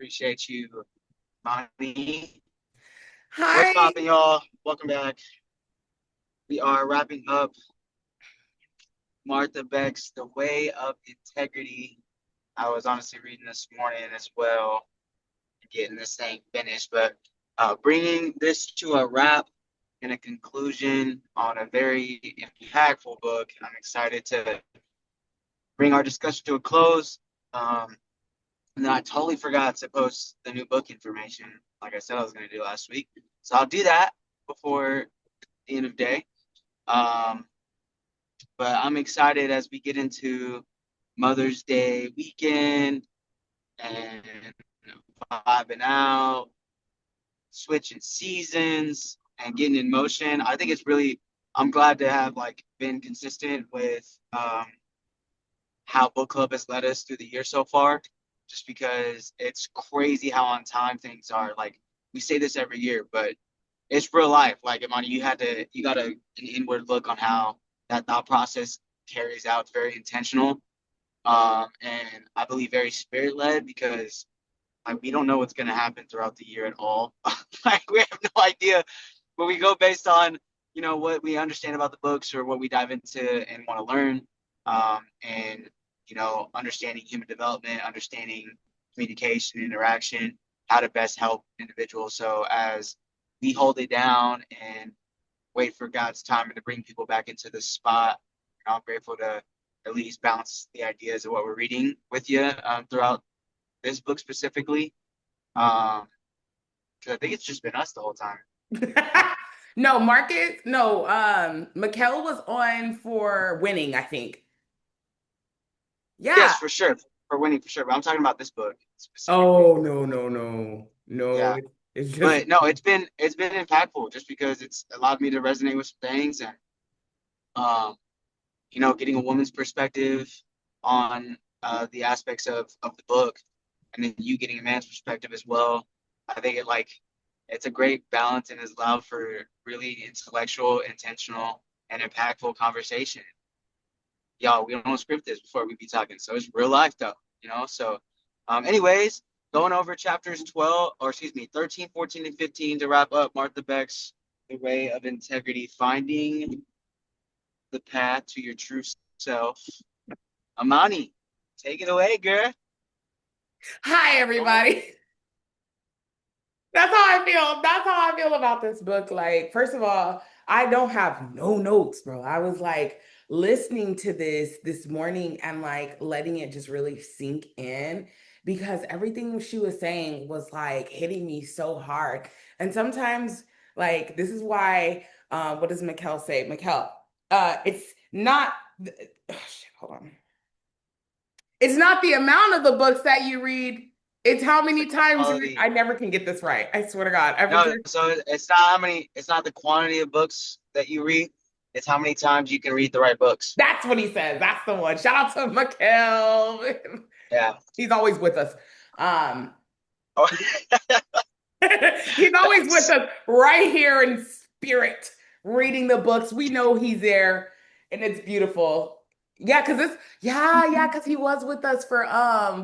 Appreciate you, Monty. What's Hi. popping, y'all? Welcome back. We are wrapping up Martha Beck's The Way of Integrity. I was honestly reading this morning as well, getting this thing finished, but bringing this to a wrap and a conclusion on a very impactful book. I'm excited to bring our discussion to a close. Um, and then I totally forgot to post the new book information, like I said I was going to do last week. So I'll do that before the end of the day. Um, but I'm excited as we get into Mother's Day weekend and vibing out, switching seasons and getting in motion. I think it's really, I'm glad to have like been consistent with how book club has led us through the year so far, just because it's crazy how on time things are. Like we say this every year, but it's real life. Like Imani, you got an inward look on how that thought process carries out. It's very intentional, and I believe very spirit led because like we don't know what's going to happen throughout the year at all. Like we have no idea, but we go based on what we understand about the books or what we dive into and want to learn, and understanding human development, understanding communication, interaction, how to best help individuals. So as we hold it down and wait for God's time to bring people back into the spot, I'm grateful to at least bounce the ideas of what we're reading with you throughout this book specifically. Because I think it's just been us the whole time. No, Marcus. No, Mikkel was on for winning, I think. Yes, Yeah. for sure, for winning for sure. But I'm talking about this book specifically. Oh, no, no, no. No, Yeah, it's just but no, it's been impactful just because it's allowed me to resonate with some things and um, getting a woman's perspective on the aspects of the book, and then you getting a man's perspective as well. I think it's a great balance and has allowed for really intellectual, intentional, and impactful conversation. Y'all, we don't script this before we be talking, so it's real life though. So, anyways, going over chapters 12, or excuse me, 13, 14, and 15 to wrap up Martha Beck's The Way of Integrity, finding the path to your true self. Amani, take it away, girl. hi, everybody. That's how I feel. That's how I feel about this book. Like, first of all, I don't have no notes, bro. I was like listening to this morning and like letting it just really sink in because everything she was saying was like hitting me so hard. And sometimes, like, this is why what does Mikkel say? Mikkel, it's not oh, shit, hold on. It's not the amount of the books that you read, it's how It's the many times you read. I quality. never can get this right. I swear to God. Every No, time. so it's not how many, it's not the quantity of books that you read, it's how many times you can read the right books. That's what he says. That's the one. Shout out to Mikkel. Yeah. He's always with us. Um, Oh, he's always with facts. us right here in spirit, reading the books. We know he's there, and it's beautiful. Yeah, because he was with us for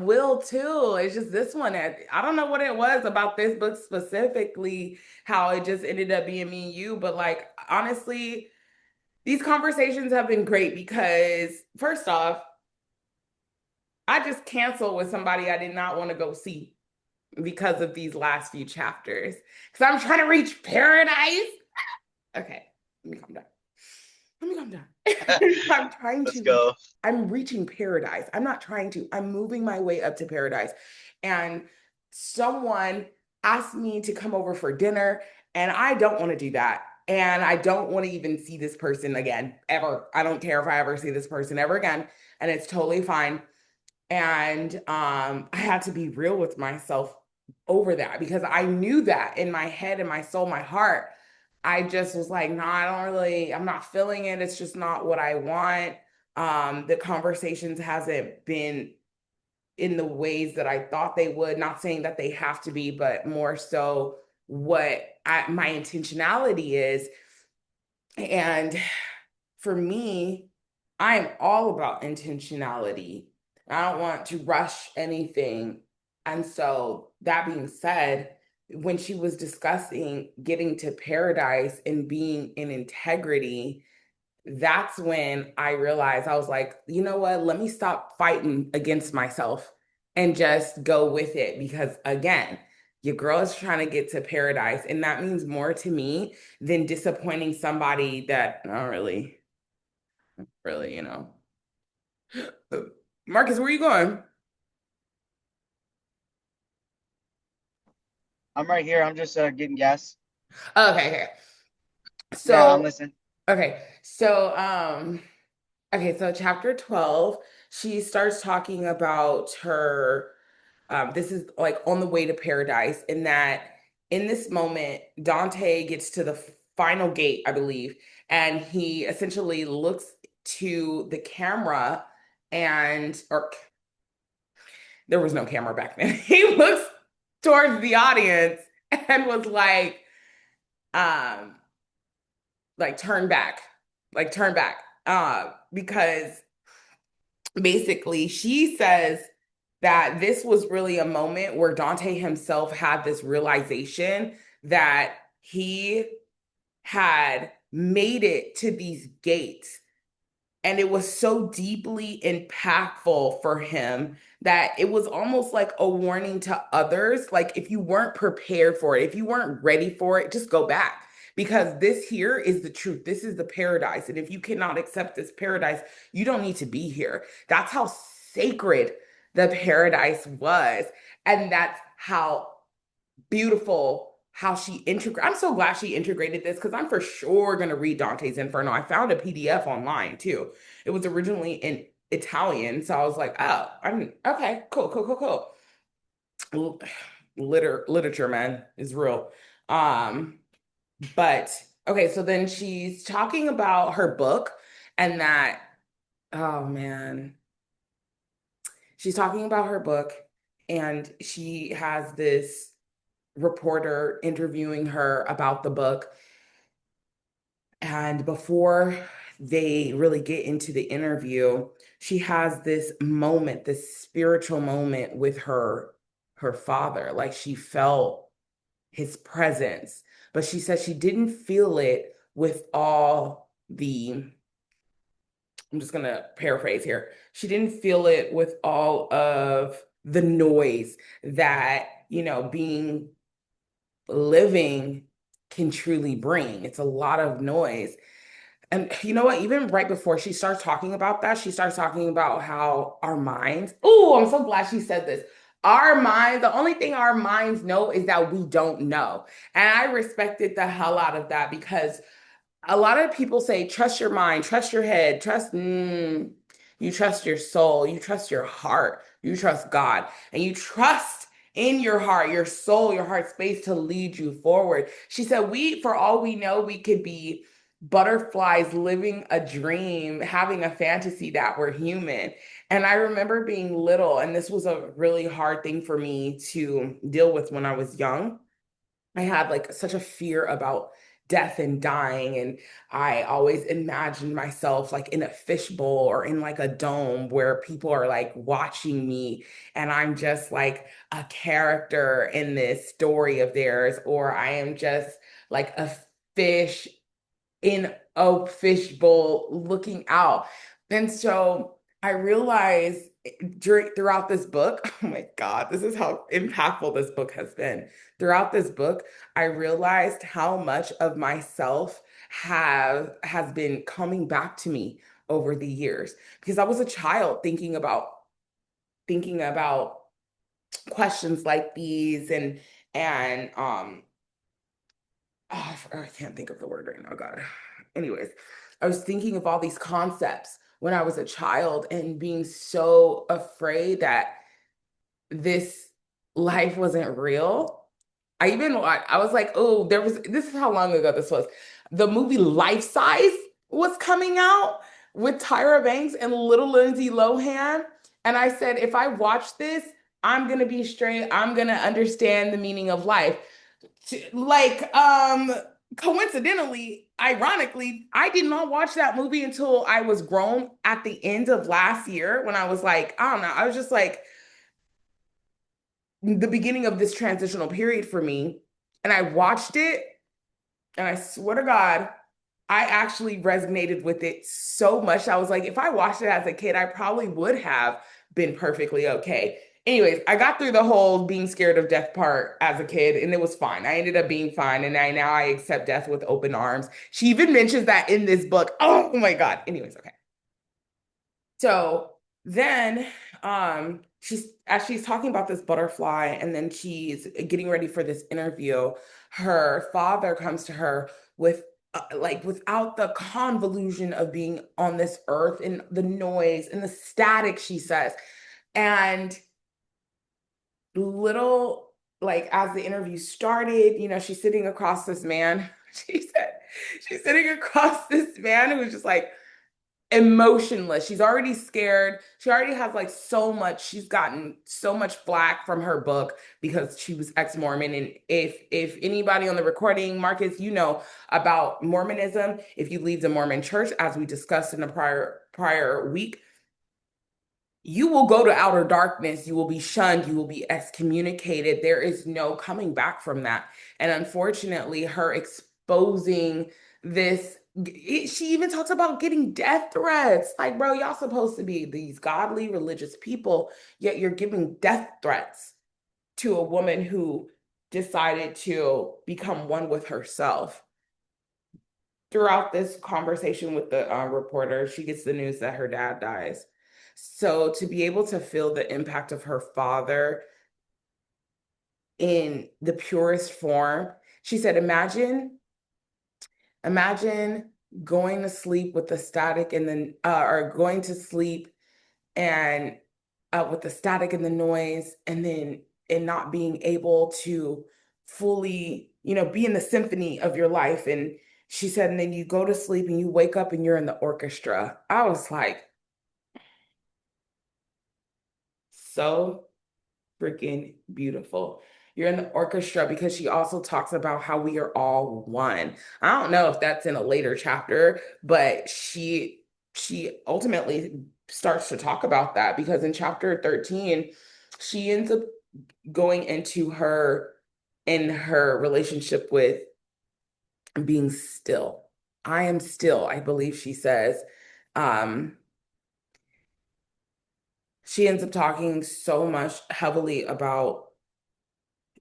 Will too. It's just this one. I don't know what it was about this book specifically, how it just ended up being me and you, but like honestly, these conversations have been great because first off, I just canceled with somebody I did not want to go see because of these last few chapters. Because I'm trying to reach paradise. Okay, let me calm down. Let me calm down. I'm trying Let's to reach, go. I'm reaching paradise. I'm not trying to, I'm moving my way up to paradise. And someone asked me to come over for dinner, and I don't want to do that. And I don't want to even see this person again, ever. I don't care if I ever see this person ever again. And it's totally fine. And I had to be real with myself over that because I knew that in my head and my soul, my heart. I just was like, no, I don't really, I'm not feeling it. It's just not what I want. The conversations hasn't been in the ways that I thought they would. Not saying that they have to be, but more so my intentionality is. And for me, I'm all about intentionality. I don't want to rush anything And so, that being said, when she was discussing getting to paradise and being in integrity, that's when I realized I was like, you know what? Let me stop fighting against myself and just go with it. Because again, your girl is trying to get to paradise, and that means more to me than disappointing somebody that not really, really, Marcus, where are you going? I'm right here. I'm just getting gas. Okay, okay. Yeah, I'm So, listening. okay. So, okay, so chapter 12, she starts talking about her this is like on the way to paradise, in that in this moment, Dante gets to the final gate, I believe, and he essentially looks to the camera and or there was no camera back then. He looks towards the audience and was um like turn back, like turn back. Because basically she says that this was really a moment where Dante himself had this realization that he had made it to these gates, and it was so deeply impactful for him that it was almost like a warning to others. Like, if you weren't prepared for it, if you weren't ready for it, just go back, because this here is the truth. This is the paradise. And if you cannot accept this paradise, you don't need to be here. That's how sacred the paradise was. And that's how beautiful how she integrate. I'm so glad she integrated this, because I'm for sure going to read Dante's Inferno. I found a PDF online too. It was originally in Italian, so I was like, oh, I'm okay, cool, cool, cool, cool. Literature, man, is real. Um, but okay, so then she's talking about her book, and that, oh man, she's talking about her book, and she has this reporter interviewing her about the book. And before they really get into the interview, she has this moment, this spiritual moment with her father. Like, she felt his presence, but she said she didn't feel it with all the, I'm just going to paraphrase here. She didn't feel it with all of the noise that, being living can truly bring. It's a lot of noise. And you know what? Even right before she starts talking about that, she starts talking about how our minds, oh, I'm so glad she said this. Our minds, the only thing our minds know is that we don't know. And I respected the hell out of that, because a lot of people say, trust your mind, trust your head, you trust your soul, you trust your heart, you trust God, and you trust in your heart, your soul, your heart space to lead you forward. She said, for all we know, we could be butterflies living a dream, having a fantasy that we're human. And I remember being little, and this was a really hard thing for me to deal with when I was young. I had like such a fear about death and dying. And I always imagined myself like in a fishbowl or in like a dome where people are like watching me. And I'm just like a character in this story of theirs, or I am just like a fish in a fishbowl looking out. And so I realized throughout this book, oh my God, this is how impactful this book has been. Throughout this book, I realized how much of myself has been coming back to me over the years, because I was a child thinking about questions like these, and oh, I can't think of the word right now, God. Anyways, I was thinking of all these concepts when I was a child, and being so afraid that this life wasn't real. I was like, oh, this is how long ago this was. The movie Life Size was coming out with Tyra Banks and little Lindsay Lohan. And I said, if I watch this, I'm gonna be straight, I'm gonna understand the meaning of life. Like, coincidentally, ironically, I did not watch that movie until I was grown at the end of last year, when I was like, I don't know, I was just like, the beginning of this transitional period for me. And I watched it, and I swear to God, I actually resonated with it so much. I was like, if I watched it as a kid, I probably would have been perfectly okay. Anyways, I got through the whole being scared of death part as a kid, and it was fine. I ended up being fine, and I accept death with open arms. She even mentions that in this book. Oh my God. Anyways, okay. So then she's as she's talking about this butterfly, and then she's getting ready for this interview, her father comes to her with like without the convolution of being on this earth and the noise and the static, she says. And little, like, as the interview started, she's sitting across this man. She said she's sitting across this man who was just like emotionless. She's already scared. She already has like so much. She's gotten so much flack from her book because she was ex-Mormon. And if anybody on the recording, Marcus, you know about Mormonism, if you leave the Mormon church, as we discussed in the prior week, you will go to outer darkness. You will be shunned. You will be excommunicated. There is no coming back from that. And unfortunately, her exposing this, she even talks about getting death threats. Like, bro, y'all supposed to be these godly, religious people, yet you're giving death threats to a woman who decided to become one with herself. Throughout this conversation with the reporter, she gets the news that her dad dies. So to be able to feel the impact of her father in the purest form, she said, imagine going to sleep with the static and then, or going to sleep and with the static and the noise, and then and not being able to fully, be in the symphony of your life. And she said, and then you go to sleep and you wake up and you're in the orchestra. I was like, so freaking beautiful. You're in the orchestra, because she also talks about how we are all one. I don't know if that's in a later chapter, but she ultimately starts to talk about that, because in chapter 13, she ends up going into her relationship with being still. I am still, I believe she says. Um, she ends up talking so much heavily about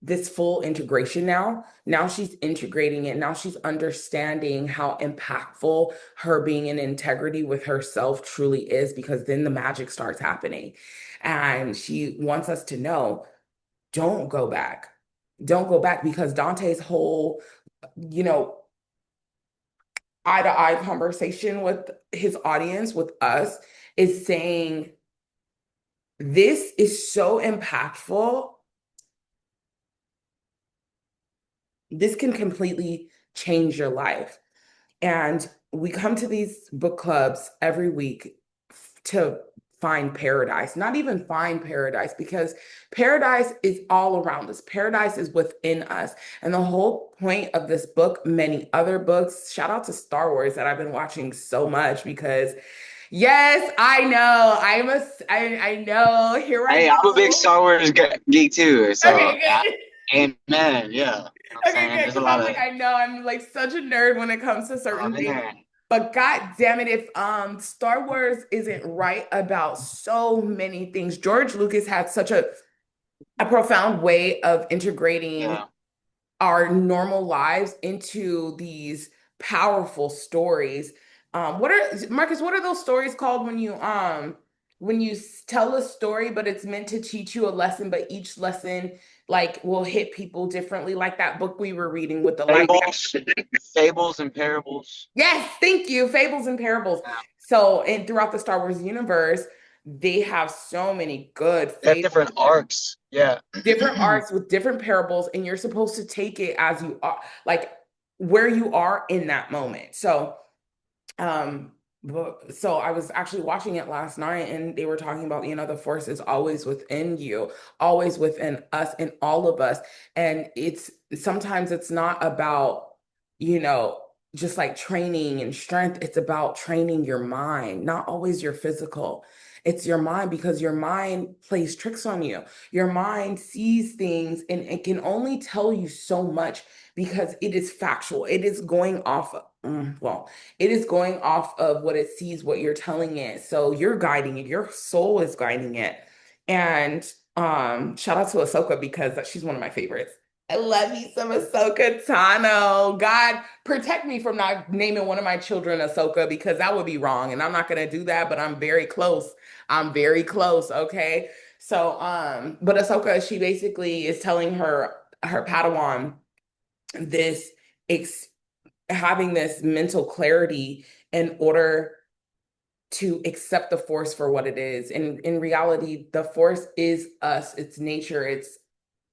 this full integration now. Now she's integrating it. Now she's understanding how impactful her being in integrity with herself truly is, because then the magic starts happening. And she wants us to know, don't go back. Don't go back, because Dante's whole, you know, eye to eye conversation with his audience, with us, is saying, this is so impactful. This can completely change your life. And we come to these book clubs every week to find paradise, not even find paradise, because paradise is all around us. Paradise is within us. And the whole point of this book, many other books, shout out to Star Wars that I've been watching so much, because yes, I know. I know. Here I Hey, I'm a big go. Star Wars geek too, so Okay, good. amen. Yeah, you know what I'm Okay, saying? good. There's a Because lot I'm of like, I know I'm like such a nerd when it comes to certain things. man. But God damn it, if Star Wars isn't right about so many things. George Lucas had such a profound way of integrating Yeah. our normal lives into these powerful stories. What are Marcus, what are those stories called when you tell a story, but it's meant to teach you a lesson, but each lesson like will hit people differently, like that book we were reading with the light. Fables and parables. Yes, thank you. Fables and parables. Yeah. So, and throughout the Star Wars universe, they have so many good They have fables, different arcs. Yeah. different arcs with different parables, and you're supposed to take it as you are, like where you are in that moment. So, um, so I was actually watching it last night, and they were talking about, the force is always within you, always within us, and all of us. And it's sometimes it's not about, you know, just like training and strength. It's about training your mind, not always your physical. It's your mind because your mind plays tricks on you. Your mind sees things and it can only tell you so much because it is factual. It is going off, well, it is going off of what it sees, what you're telling it. So you're guiding it. Your soul is guiding it. And shout out to Ahsoka because she's one of my favorites. I love you some Ahsoka Tano. God, protect me from not naming one of my children Ahsoka because that would be wrong. And I'm not gonna do that, but I'm very close. I'm very close, okay? So, but Ahsoka, she basically is telling her Padawan this ex having this mental clarity in order to accept the force for what it is. And in reality, the force is us, it's nature, it's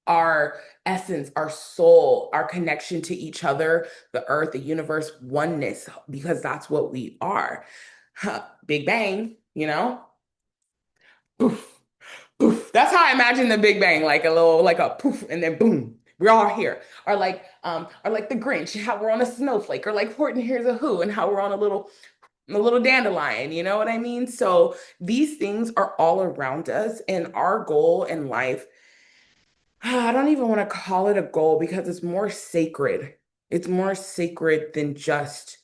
our essence, our soul, our connection to each other, the earth, the universe, oneness, because that's what we are. Huh. Big Bang, you know? Poof, poof. That's how I imagine the Big Bang, like a little, like a poof, and then boom, we're all here. Or like the Grinch, how we're on a snowflake, or like Horton Hears a Who, and how we're on a little dandelion, you know what I mean? So these things are all around us, and our goal in life, I don't even want to call it a goal because it's more sacred. It's more sacred than just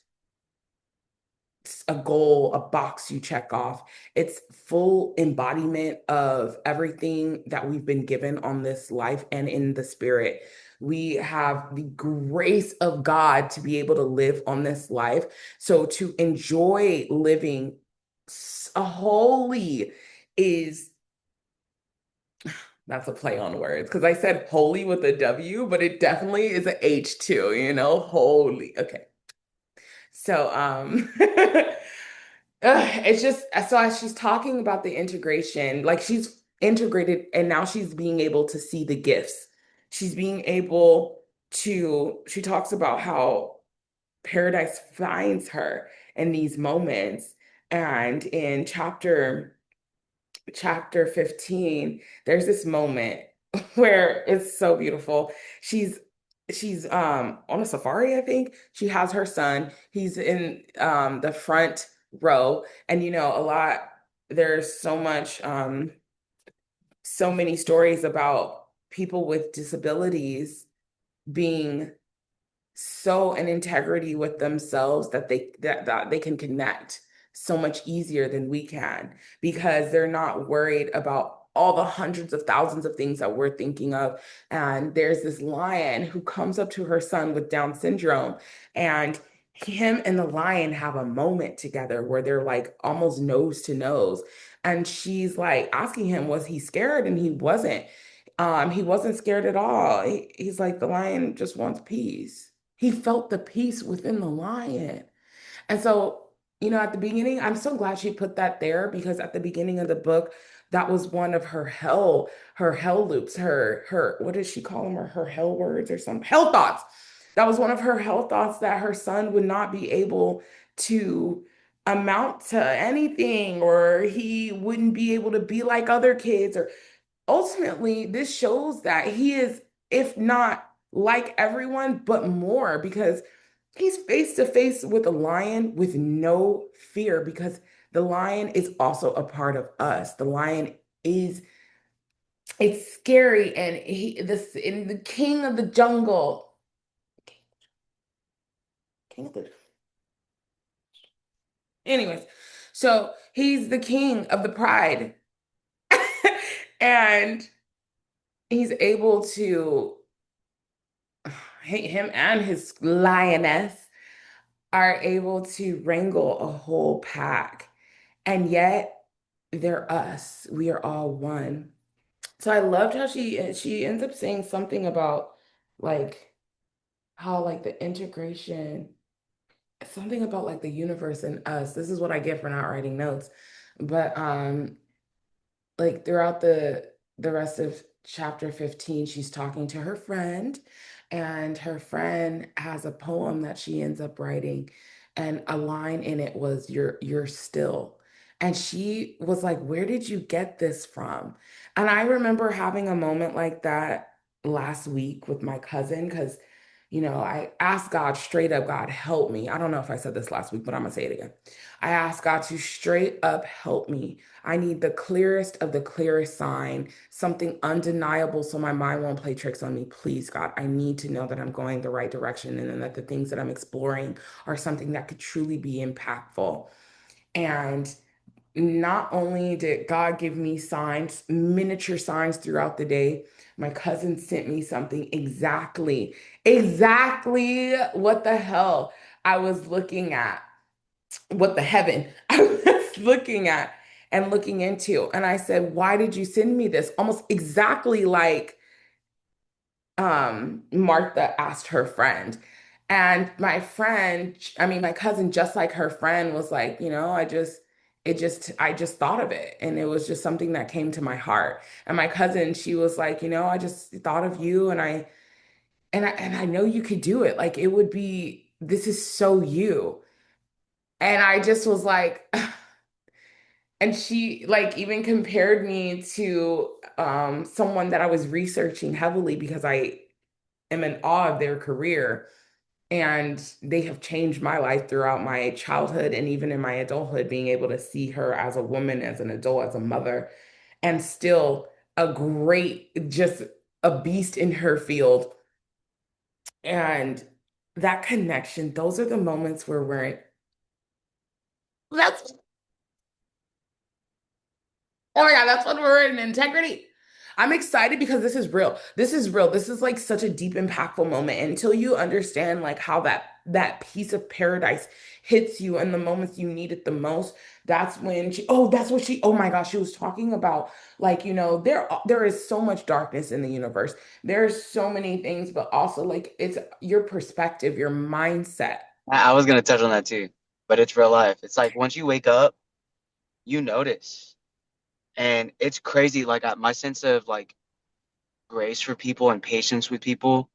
a goal, a box you check off. It's full embodiment of everything that we've been given on this life and in the spirit. We have the grace of God to be able to live on this life. So to enjoy living a holy is that's a play on words because I said holy with a W, but it definitely is a H too, you know, holy. Okay. So, it's just so as she's talking about the integration, like she's integrated and now she's being able to see the gifts. She's being able she talks about how paradise finds her in these moments. And in chapter 15, there's this moment where it's so beautiful. She's she's on a safari, I think. She has her son. He's in the front row. And you know, a lot there's so much so many stories about people with disabilities being so in integrity with themselves that that they can connect so much easier than we can because they're not worried about all the hundreds of thousands of things that we're thinking of. And there's this lion who comes up to her son with Down syndrome, and him and the lion have a moment together where they're like almost nose to nose. And she's like asking him, was he scared? And he wasn't scared at all. He's like, the lion just wants peace. He felt the peace within the lion. And so, you know, at the beginning, I'm so glad she put that there because at the beginning of the book, that was one of her hell loops, what does she call them? Her hell words or some hell thoughts. That was one of her hell thoughts that her son would not be able to amount to anything, or he wouldn't be able to be like other kids, or ultimately, this shows that he is, if not like everyone, but more because he's face to face with a lion with no fear because the lion is also a part of us. The lion is, it's scary and this in the king of the jungle. King of the anyways, so he's the king of the pride. And he's able to him and his lioness are able to wrangle a whole pack. And yet they're us. We are all one. So I loved how she ends up saying something about like how like the integration, something about like the universe and us. This is what I get for not writing notes. But like throughout the rest of chapter 15, she's talking to her friend, and her friend has a poem that she ends up writing, and a line in it was you're still. And she was like, where did you get this from? And I remember having a moment like that last week with my cousin because I asked God straight up, God, help me. I don't know if I said this last week, but I'm gonna say it again. I asked God to straight up help me. I need the clearest of the clearest sign, something undeniable so my mind won't play tricks on me. Please, God, I need to know that I'm going the right direction and then that the things that I'm exploring are something that could truly be impactful. And not only did God give me signs, miniature signs throughout the day, my cousin sent me something exactly what the hell I was looking at, what the heaven I was looking at and looking into. And I said, why did you send me this? Almost exactly like Martha asked her friend. And my friend, I mean, my cousin, just like her friend, was like, I just thought of it. And it was just something that came to my heart. And my cousin, she was like, I just thought of you and I know you could do it. Like it would be, this is so you. And I just was like, and she like even compared me to someone that I was researching heavily because I am in awe of their career. And they have changed my life throughout my childhood and even in my adulthood, being able to see her as a woman, as an adult, as a mother, and still just a beast in her field. And that connection, those are the moments where that's oh my God, that's when we're in integrity. I'm excited because this is real. This is real. This is like such a deep, impactful moment. And until you understand like how that piece of paradise hits you in the moments you need it the most, that's when oh my gosh, she was talking about like, there is so much darkness in the universe. There's so many things, but also like it's your perspective, your mindset. I was gonna touch on that too, but it's real life. It's like once you wake up, you notice, and it's crazy. Like my sense of like grace for people and patience with people,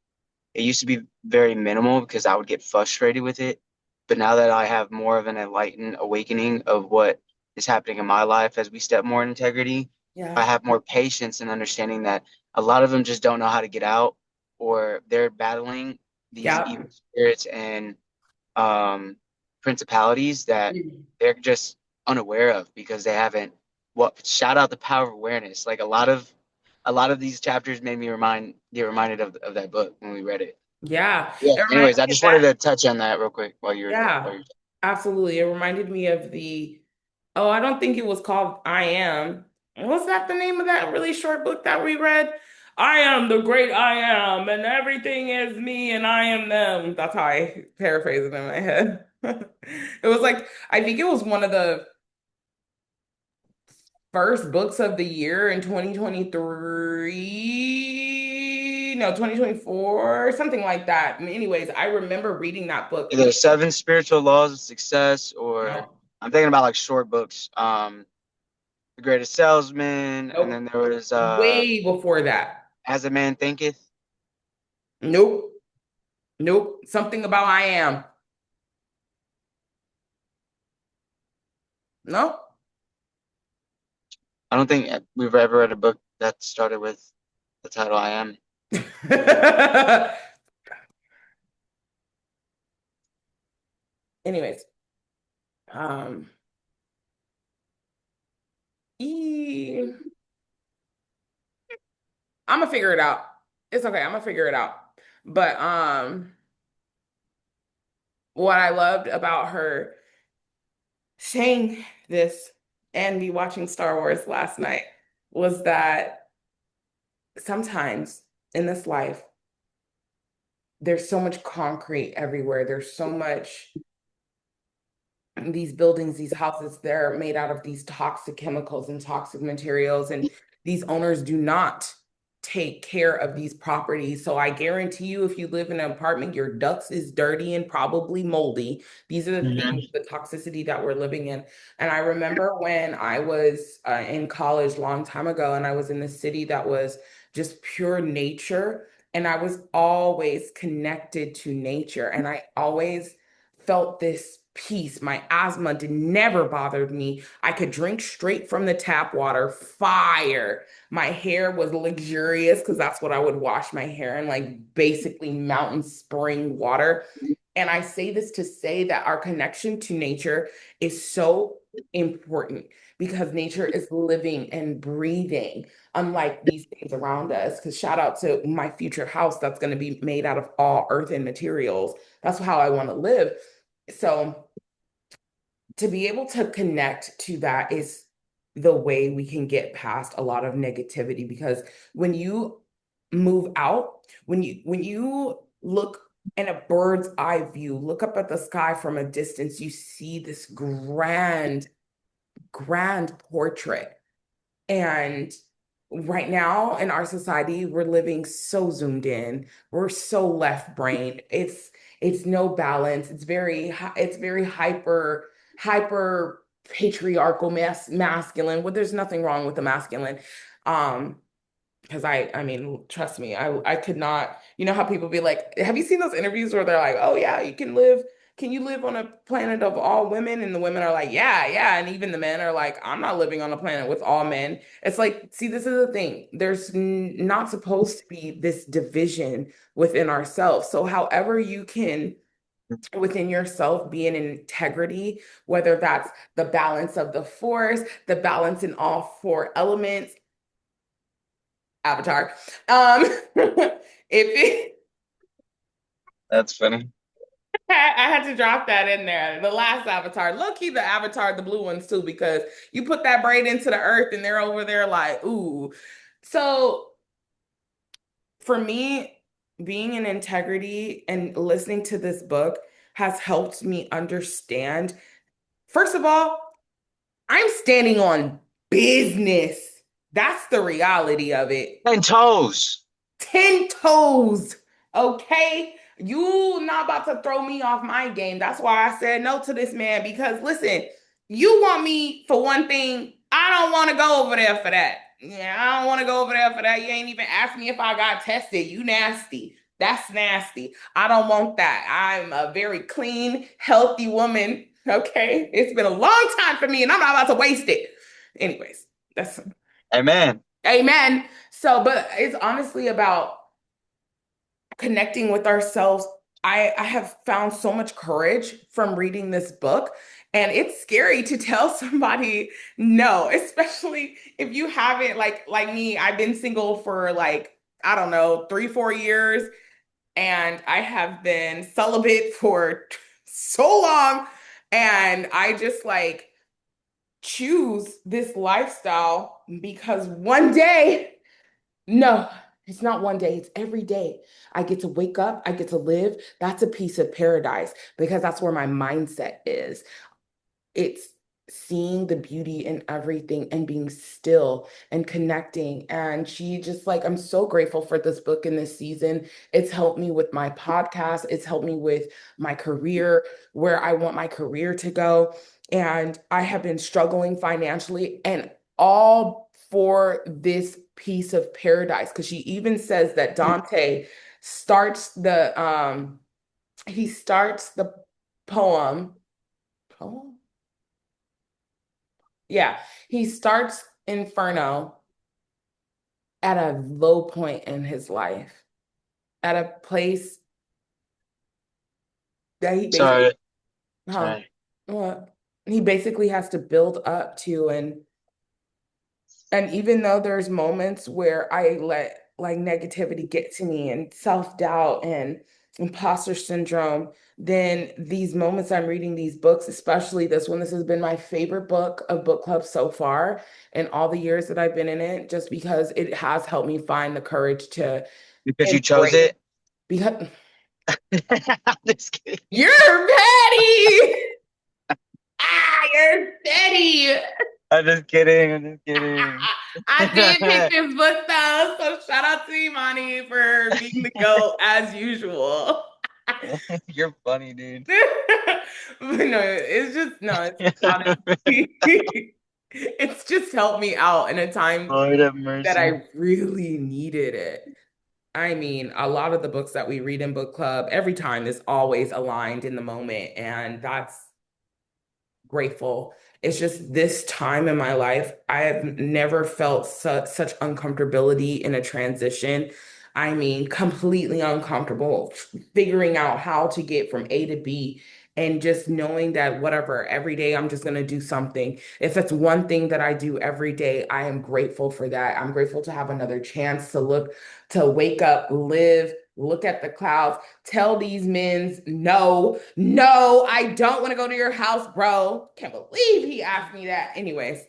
it used to be very minimal because I would get frustrated with it. But now that I have more of an enlightened awakening of what is happening in my life as we step more in integrity, I Yeah. have more patience and understanding that a lot of them just don't know how to get out, or they're battling these Yeah. evil spirits and um, principalities that they're just unaware of because they haven't. What shout out the power of awareness. Like a lot of these chapters made me get reminded of that book when we read it. Yeah. Yeah. It reminded Anyways, I me of just wanted that. to touch on that real quick while Yeah, you're. absolutely. It reminded me of oh, I don't think it was called I Am. Was that the name of that really short book that we read? I am the great I am, and everything is me, and I am them. That's how I paraphrase it in my head. It was like, I think it was one of the first books of the year in 2023. No, 2024, something like that. Anyways, I remember reading that book. Either Seven Spiritual Laws of Success or No, I'm thinking about like short books. The Greatest Salesman, and then nope. there was Way before that. As a Man Thinketh. Nope. Nope. Something about I am. No. I don't think we've ever read a book that started with the title I Am. Anyways, um, e I'm gonna figure it out. It's okay. I'm gonna figure it out. But what I loved about her saying this and me watching Star Wars last night was that sometimes in this life, there's so much concrete everywhere. There's so much these buildings, these houses, they're made out of these toxic chemicals and toxic materials, and these owners do not take care of these properties. So I guarantee you, if you live in an apartment, your ducts is dirty and probably moldy. These are the things, Mhm. the toxicity that we're living in. And I remember when I was in college long time ago, and I was in a city that was just pure nature. And I was always connected to nature. And I always felt this peace. My asthma did never bothered me. I could drink straight from the tap water, fire. My hair was luxurious because that's what I would wash my hair in, like basically mountain spring water. And I say this to say that our connection to nature is so important because nature is living and breathing, unlike these things around us. Because shout out to my future house that's going to be made out of all earth and materials. That's how I want to live. So to be able to connect to that is the way we can get past a lot of negativity because when you move out, when you look in a bird's eye view, look up at the sky from a distance, you see this grand portrait. And right now in our society, we're living so zoomed in. We're so left brain. It's no balance. It's very hyper patriarchal masculine. Well, there's nothing wrong with the masculine. Um, because I mean, trust me, I could not, you know how people be like, have you seen those interviews where they're like, oh yeah, can you live on a planet of all women? And the women are like, yeah, yeah. And even the men are like, I'm not living on a planet with all men. It's like, see, this is the thing. There's not supposed to be this division within ourselves. So however you can within yourself be in integrity, whether that's the balance of the force, the balance in all four elements, Avatar. If it, That's funny. I had to drop that in there. The last Avatar, low key, the Avatar, the blue ones too, because you put that braid into the earth and they're over there like, ooh. So for me, being in integrity and listening to this book has helped me understand. First of all, I'm standing on business. That's the reality of it. And toes. 10 toes. Okay. You not about to throw me off my game. That's why I said no to this man. Because listen, you want me for one thing. I don't want to go over there for that. Yeah, I don't want to go over there for that. You ain't even asked me if I got tested. You nasty. That's nasty. I don't want that. I'm a very clean, healthy woman. Okay. It's been a long time for me and I'm not about to waste it. Anyways, that's Amen. amen. So, but it's honestly about connecting with ourselves. I have found so much courage from reading this book. And it's scary to tell somebody no, especially if you haven't like me. I've been single for like, I don't know, 3, 4 years, and I have been celibate for so long. And I just like choose this lifestyle because one day no, it's not one day, it's every day. I get to wake up, I get to live. That's a piece of paradise because that's where my mindset is. It's seeing the beauty in everything and being still and connecting. And she just like, I'm so grateful for this book in this season. It's helped me with my podcast, it's helped me with my career, where I want my career to go. And I have been struggling financially and all for this piece of paradise. Because she even says that Dante starts the he starts the poem. Poem? Yeah, he starts Inferno at a low point in his life, at a place that he basically, Sorry. huh? Sorry. What? He basically has to build up to, and even though there's moments where I let like negativity get to me and self-doubt and imposter syndrome, then these moments I'm reading these books, especially this one, this has been my favorite book of book club so far in all the years that I've been in it, just because it has helped me find the courage to Because you chose embrace it. because I'm just kidding. you're petty. Ah, you're petty. I'm just kidding. I'm just kidding. I did pick this book though, so shout out to Imani for being the GOAT as usual. You're funny, dude. But no, it's just no, it's honestly it's just helped me out in a time Lord have that mercy. I really needed it. I mean, a lot of the books that we read in book club, every time is always aligned in the moment, and grateful. It's just this time in my life, I have never felt such uncomfortability in a transition. I mean, completely uncomfortable figuring out how to get from A to B and just knowing that whatever, every day I'm just going to do something. If it's one thing that I do every day, I am grateful for that. I'm grateful to have another chance to look, to wake up, live, look at the clouds, tell these men, no, no, I don't want to go to your house, bro. Can't believe he asked me that. Anyways,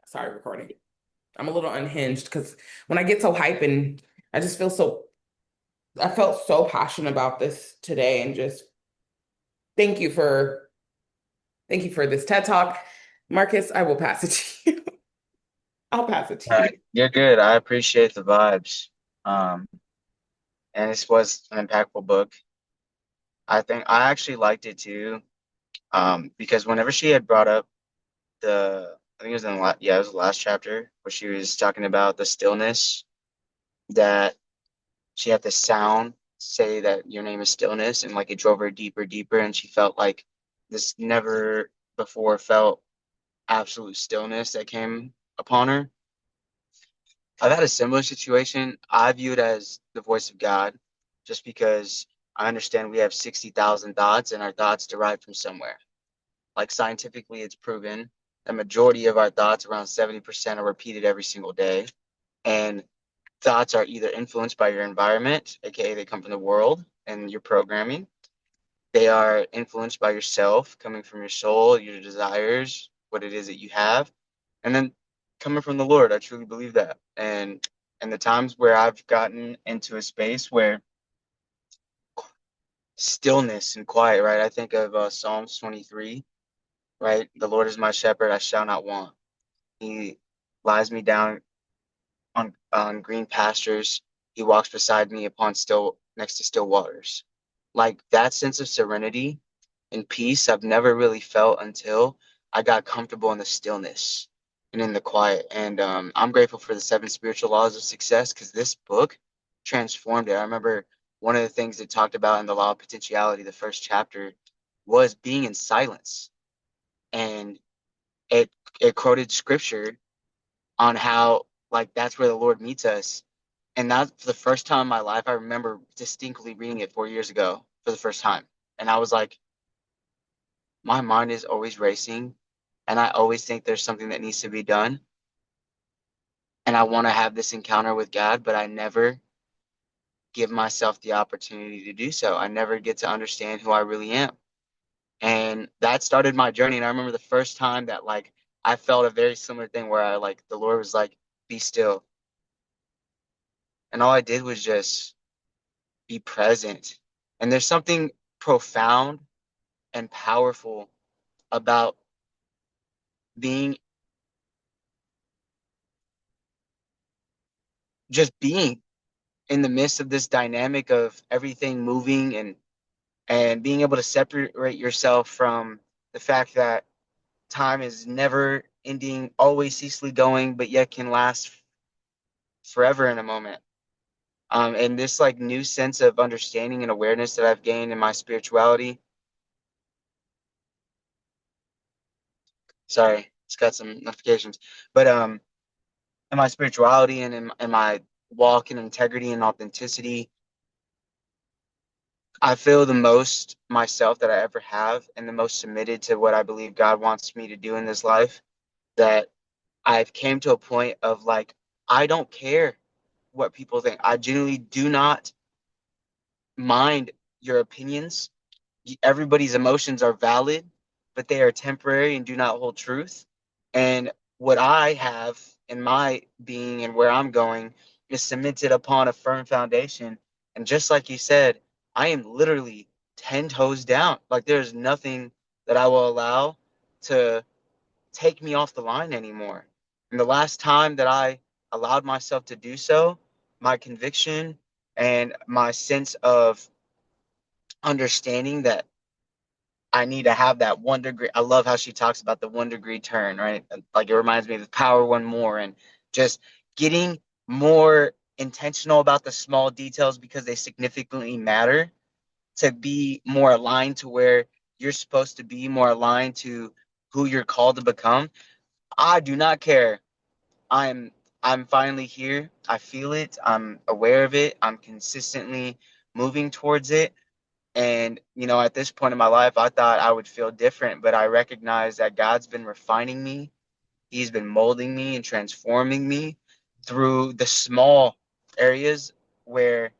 sorry, recording. I'm a little unhinged because when I get so hype and I just feel so, I felt so passionate about this today and just thank you for, thank you for this TED Talk. Marcus, I will pass it to you. I'll pass it to you. You're good. I appreciate the vibes. Um, and this was an impactful book. I think I actually liked it too. Because whenever she had brought up I think it was in the yeah, it was the last chapter where she was talking about the stillness that she had the sound say that your name is stillness, and like it drove her deeper, deeper, and she felt like this never before felt absolute stillness that came upon her. I've had a similar situation. I view it as the voice of God, just because I understand we have 60,000 thoughts, and our thoughts derive from somewhere. Like scientifically, it's proven the majority of our thoughts, around 70%, are repeated every single day. And thoughts are either influenced by your environment, aka they come from the world and your programming. They are influenced by yourself, coming from your soul, your desires, what it is that you have, and then coming from the Lord. I truly believe that. And the times where I've gotten into a space where stillness and quiet, right? I think of Psalms 23, right? The Lord is my shepherd, I shall not want. He lies me down on green pastures. He walks beside me upon still next to still waters. Like that sense of serenity and peace I've never really felt until I got comfortable in the stillness and in the quiet. And I'm grateful for the seven spiritual laws of success because this book transformed it. I remember one of the things it talked about in the law of potentiality, the first chapter, was being in silence. And it it quoted scripture on how like that's where the Lord meets us. And that's for the first time in my life. I remember distinctly reading it 4 years ago for the first time. And I was like, my mind is always racing and I always think there's something that needs to be done. And I want to have this encounter with God, but I never give myself the opportunity to do so. I never get to understand who I really am. And that started my journey. And I remember the first time that like I felt a very similar thing where I like the Lord was like, be still. And all I did was just be present. And there's something profound and powerful about being just being in the midst of this dynamic of everything moving and being able to separate yourself from the fact that time is never ending, always ceaselessly going, but yet can last forever in a moment. And this like new sense of understanding and awareness that I've gained in my spirituality. Sorry, it's got some notifications, but in my spirituality and in my walk in integrity and authenticity, I feel the most myself that I ever have and the most submitted to what I believe God wants me to do in this life. That I've came to a point of like, I don't care what people think. I genuinely do not mind your opinions. Everybody's emotions are valid, but they are temporary and do not hold truth. And what I have in my being and where I'm going is cemented upon a firm foundation. And just like you said, I am literally 10 toes down. Like there's nothing that I will allow to take me off the line anymore. And the last time that I allowed myself to do so, my conviction and my sense of understanding that I need to have that 1 degree. I love how she talks about the 1 degree turn, right? Like it reminds me of the power one more and just getting more intentional about the small details because they significantly matter to be more aligned to where you're supposed to be more aligned to who you're called to become, I do not care. I'm I'm finally here. I feel it. I'm aware of it. I'm consistently moving towards it. And, at this point in my life, I thought I would feel different, but I recognize that God's been refining me. He's been molding me and transforming me through the small areas where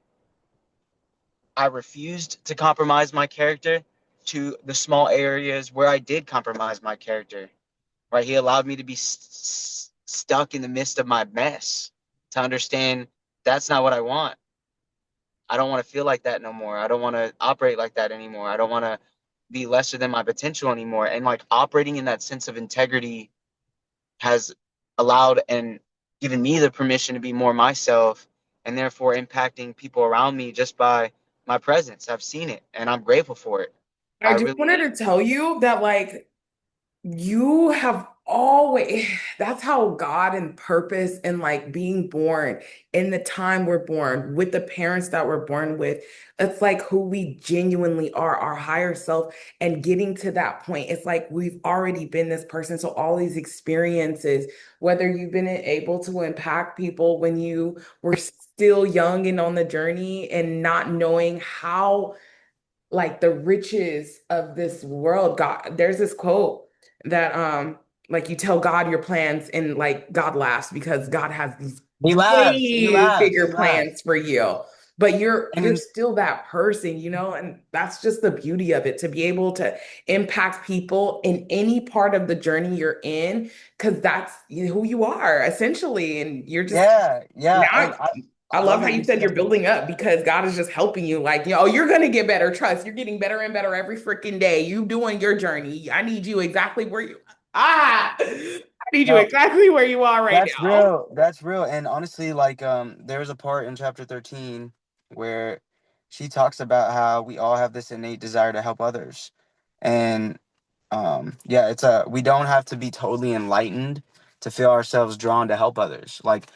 I refused to compromise my character to the small areas where I did compromise my character. Right? He allowed me to be stuck in the midst of my mess to understand that's not what I want. I don't want to feel like that no more. I don't want to operate like that anymore. I don't want to be lesser than my potential anymore. And like operating in that sense of integrity has allowed and given me the permission to be more myself and therefore impacting people around me just by my presence. I've seen it and I'm grateful for it. I I just really wanted am. to tell you that, like, you have always, that's how God and purpose and like being born in the time we're born with the parents that we're born with. It's like who we genuinely are, our higher self, and getting to that point. It's like we've already been this person. So, all these experiences, whether you've been able to impact people when you were still young and on the journey and not knowing how like the riches of this world. God, there's this quote that like you tell God your plans and like God laughs because God has these He laughs. He way laughs. bigger He plans laughs. for you. But you're And still that person, and that's just the beauty of it, to be able to impact people in any part of the journey you're in, because that's who you are essentially. And you're just yeah, yeah. now And I, I I love love how that you you said you're said that. building up because God is just helping you. Like, you're gonna get better. Trust, you're getting better and better every freaking day. You doing your journey. I need you exactly where you I need you No, exactly where you are right that's now. real. That's real. And honestly, like, there's a part in chapter 13 where she talks about how we all have this innate desire to help others. And yeah, we don't have to be totally enlightened to feel ourselves drawn to help others. Like,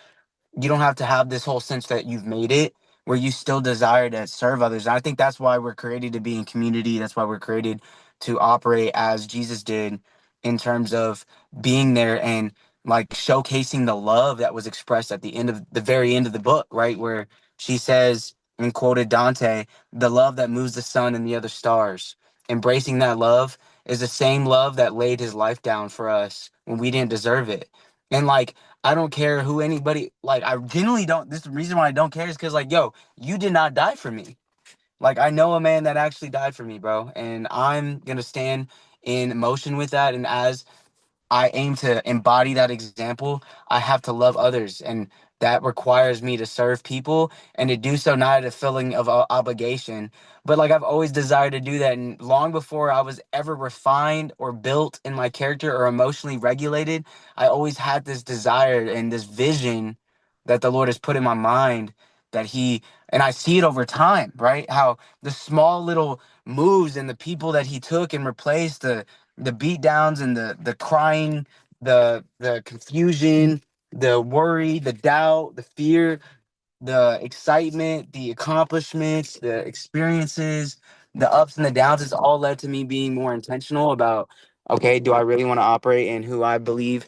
you don't have to have this whole sense that you've made it where you still desire to serve others. And I think that's why we're created to be in community. That's why we're created to operate as Jesus did, in terms of being there and like showcasing the love that was expressed at the very end of the book, right? Where she says, and quoted Dante, the love that moves the sun and the other stars. Embracing that love is the same love that laid his life down for us when we didn't deserve it. And like, I don't care who anybody, like, I genuinely don't. This is the reason why I don't care is because, like, yo, you did not die for me. Like, I know a man that actually died for me, bro. And I'm going to stand in motion with that. And as I aim to embody that example, I have to love others. And that requires me to serve people and to do so not out of feeling of obligation, but like I've always desired to do that. And long before I was ever refined or built in my character or emotionally regulated, I always had this desire and this vision that the Lord has put in my mind, and I see it over time, right? How the small little moves and the people that he took and replaced, the beat downs and the crying, the confusion, the worry, the doubt, the fear, the excitement, the accomplishments, the experiences, the ups and the downs, it's all led to me being more intentional about, okay, do I really want to operate in who I believe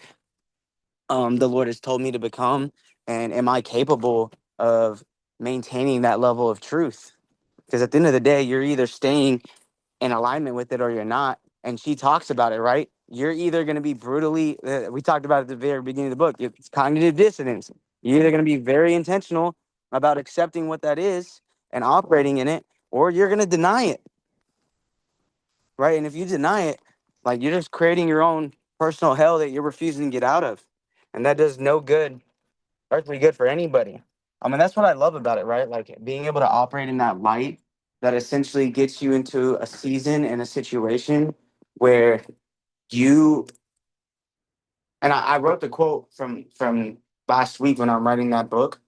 the Lord has told me to become? And am I capable of maintaining that level of truth? Because at the end of the day, you're either staying in alignment with it or you're not. And she talks about it, right? You're either going to be brutally, we talked about it at the very beginning of the book, it's cognitive dissonance. You're either going to be very intentional about accepting what that is and operating in it, or you're going to deny it, right? And if you deny it, like, you're just creating your own personal hell that you're refusing to get out of. And that does no good, earthly good for anybody. I mean, that's what I love about it, right? Like, being able to operate in that light that essentially gets you into a season and a situation where you, and I wrote the quote from last week when I'm writing that book.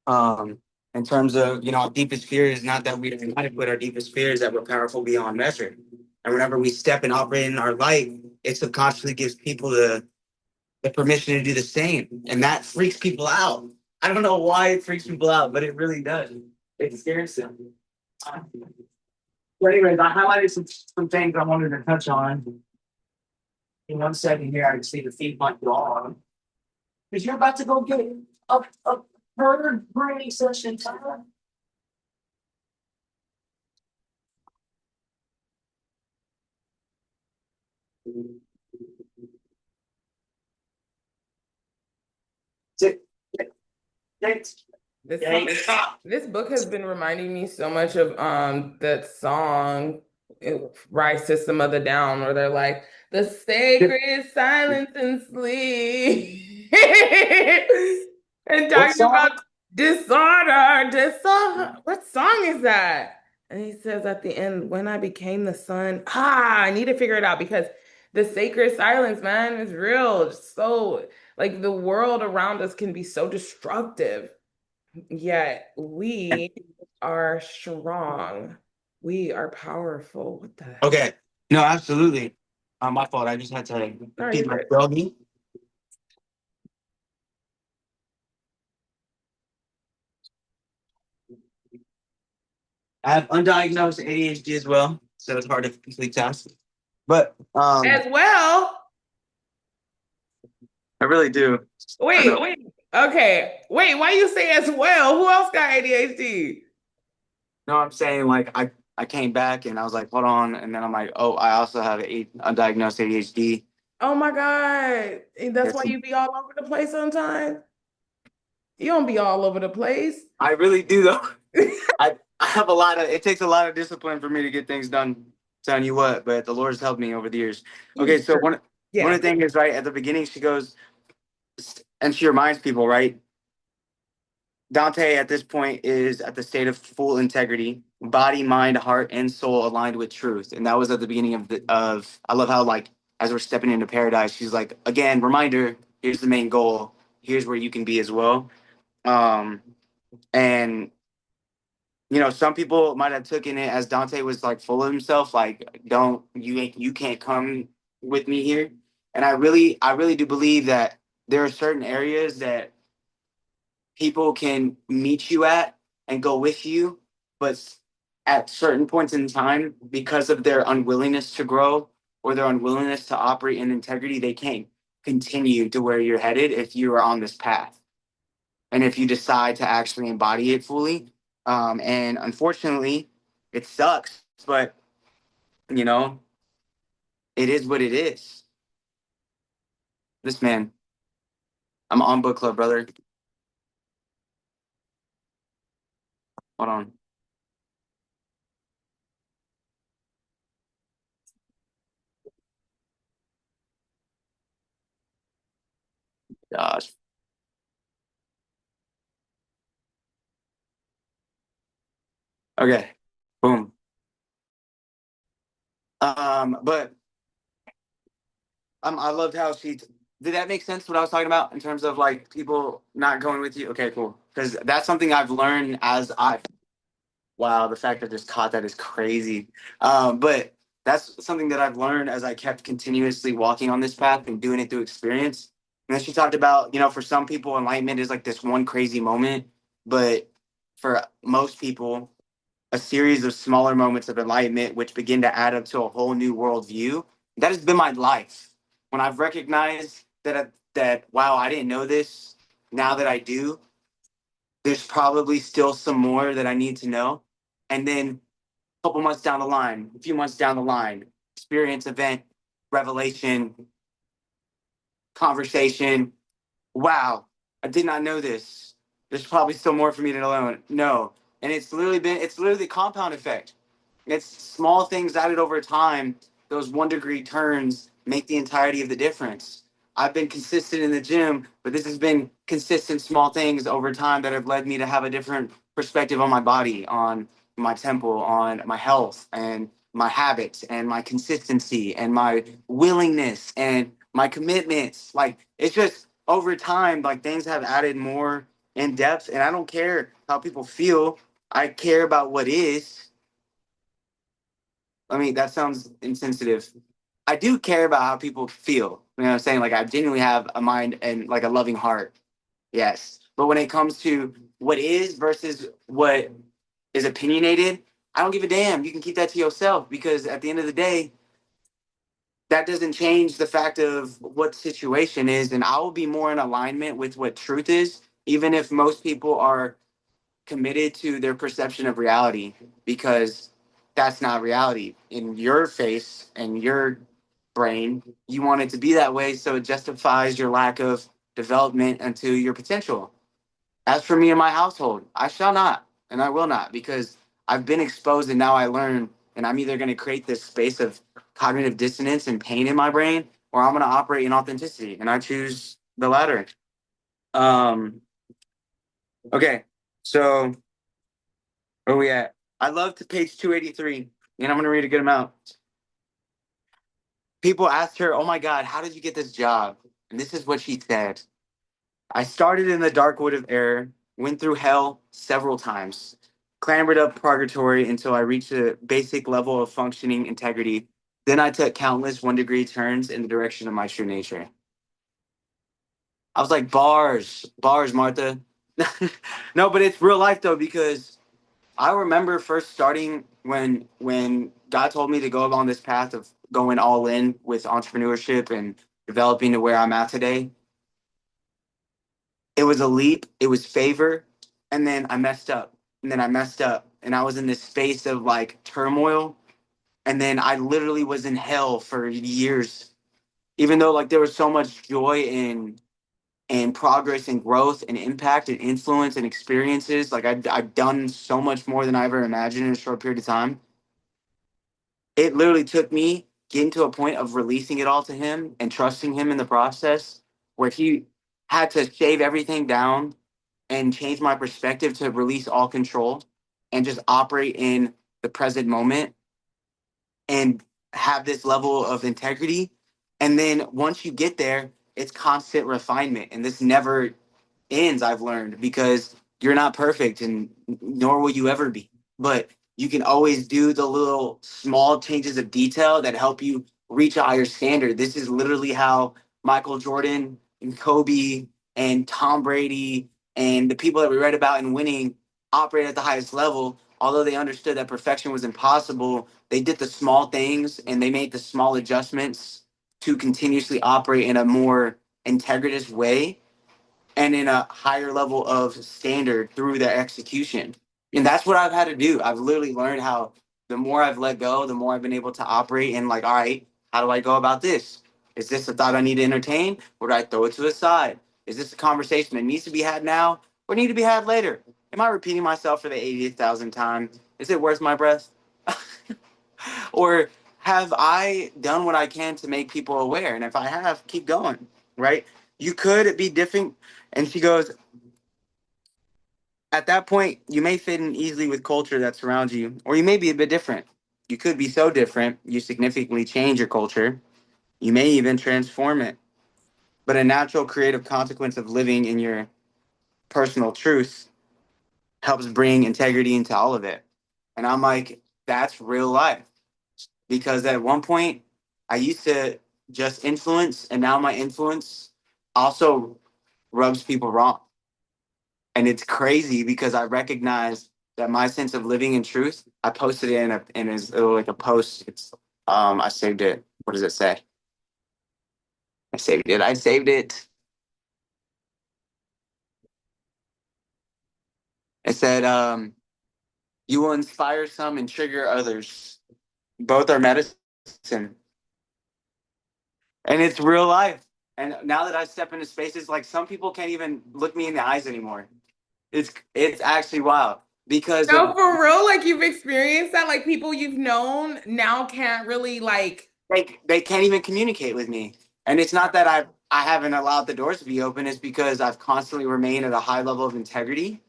Um, in terms of, our deepest fear is not that we are united, but our deepest fear is that we're powerful beyond measure. And whenever we step and operate in our light, it subconsciously gives people the permission to do the same. And that freaks people out. I don't know why it freaks people out, but it really does. It scares them. But anyways, I highlighted some things I wanted to touch on. In 1 second here, I just need to feed my dog. Because you're about to go get a bird breeding session time. Sit. Thanks. This Yeah, song, this book has been reminding me so much of that song, Rise System of the Down, where they're like, the sacred silence and sleep. And what talking song? about disorder. What song is that? And he says at the end, when I became the sun, I need to figure it out because the sacred silence, man, is real. It's so like the world around us can be so destructive. Yet we are strong. We are powerful. What the heck? Okay. No, absolutely. My fault. I just had to No, you're feed my good. doggy. I have undiagnosed ADHD as well, so it's hard to complete tasks. But As well. I really do. I Wait, know. wait. Okay. Wait, why you say as well? Who else got ADHD? No, I'm saying like I came back and I was like, hold on, and then I'm like, oh, I also have undiagnosed ADHD. Oh my God. And that's why Yes, you be all over the place sometimes? You don't be all over the place. I really do though. I have a lot of. It takes a lot of discipline for me to get things done. Telling you what, but the Lord's helped me over the years. Okay, so one Yeah. of the things is right at the beginning. She goes and she reminds people, right? Dante at this point is at the state of full integrity, body, mind, heart, and soul aligned with truth. And that was at the beginning of I love how like as we're stepping into paradise, she's like, again, reminder, here's the main goal. Here's where you can be as well. Um, and some people might have taken it as Dante was like full of himself, like, don't you can't come with me here. And I really do believe that there are certain areas that people can meet you at and go with you, but at certain points in time, because of their unwillingness to grow or their unwillingness to operate in integrity, they can't continue to where you're headed if you are on this path. And if you decide to actually embody it fully. And unfortunately, it sucks, but you know, it is what it is. This man, I'm on book club, brother. Hold on. Gosh. Okay. Boom. But I loved how she. Did that make sense? What I was talking about in terms of like people not going with you? Okay, cool. Because that's something I've learned as I. Wow, the fact that I just caught that is crazy. But that's something that I've learned as I kept continuously walking on this path and doing it through experience. And then she talked about, for some people, enlightenment is like this one crazy moment, but for most people, a series of smaller moments of enlightenment which begin to add up to a whole new worldview. That has been my life. When I've recognized that wow, I didn't know this. Now that I do, there's probably still some more that I need to know. And then a couple months down the line, a few months down the line, experience, event, revelation, conversation. Wow, I did not know this. There's probably still more for me to know. And it's literally the compound effect. It's small things added over time. Those 1 degree turns make the entirety of the difference. I've been consistent in the gym, but this has been consistent small things over time that have led me to have a different perspective on my body, on my temple, on my health, and my habits, and my consistency, and my willingness, and my commitments. Like, it's just over time, like, things have added more in depth, and I don't care how people feel. I care about what is. I mean, that sounds insensitive. I do care about how people feel. You know what I'm saying? Like, I genuinely have a mind and like a loving heart. Yes. But when it comes to what is versus what is opinionated, I don't give a damn. You can keep that to yourself, because at the end of the day, that doesn't change the fact of what the situation is. And I will be more in alignment with what truth is, even if most people are committed to their perception of reality, because that's not reality in your face and your brain. You want it to be that way, so it justifies your lack of development into your potential. As for me and my household, I shall not and I will not, because I've been exposed and now I learn, and I'm either going to create this space of cognitive dissonance and pain in my brain, or I'm going to operate in authenticity, and I choose the latter. Um, okay, so where are we at? I love to page 283, and I'm going to read a good amount. People asked her, "Oh my God, how did you get this job?" And this is what she said: "I started in the dark wood of error, went through hell several times, clambered up purgatory until I reached a basic level of functioning integrity. Then I took countless 1 degree turns in the direction of my true nature." I was like, bars, bars, Martha. No, but it's real life though, because I remember first starting when God told me to go along this path of going all in with entrepreneurship and developing to where I'm at today. It was a leap, it was favor, and then I messed up. And then I messed up. And I was in this space of like turmoil. And then I literally was in hell for years. Even though like there was so much joy and progress and growth and impact and influence and experiences. Like I've done so much more than I ever imagined in a short period of time. It literally took me getting to a point of releasing it all to him and trusting him in the process, where he had to shave everything down and change my perspective to release all control and just operate in the present moment and have this level of integrity. And then once you get there, it's constant refinement. And this never ends, I've learned, because you're not perfect and nor will you ever be. But you can always do the little small changes of detail that help you reach a higher standard. This is literally how Michael Jordan and Kobe and Tom Brady and the people that we read about in winning operate at the highest level. Although they understood that perfection was impossible, they did the small things and they made the small adjustments to continuously operate in a more integritous way and in a higher level of standard through their execution. And that's what I've had to do. I've literally learned how the more I've let go, the more I've been able to operate in like, all right, how do I go about this? Is this a thought I need to entertain, or do I throw it to the side? Is this a conversation that needs to be had now or need to be had later? Am I repeating myself for the 80,000th time? Is it worth my breath? Or have I done what I can to make people aware? And if I have, keep going, right? You could be different. And she goes, at that point, you may fit in easily with culture that surrounds you, or you may be a bit different. You could be so different, you significantly change your culture. You may even transform it. But a natural creative consequence of living in your personal truth helps bring integrity into all of it. And I'm like, that's real life. Because at one point, I used to just influence, and now my influence also rubs people wrong. And it's crazy because I recognize that my sense of living in truth. I posted it in like a post. It's I saved it. What does it say? I saved it. I saved it. It said, "You will inspire some and trigger others. Both are medicine, and it's real life." And now that I step into spaces, like some people can't even look me in the eyes anymore. It's actually wild because No, of for real, like you've experienced that, like people you've known now can't really like. they can't even communicate with me. And it's not that I haven't allowed the doors to be open. It's because I've constantly remained at a high level of integrity,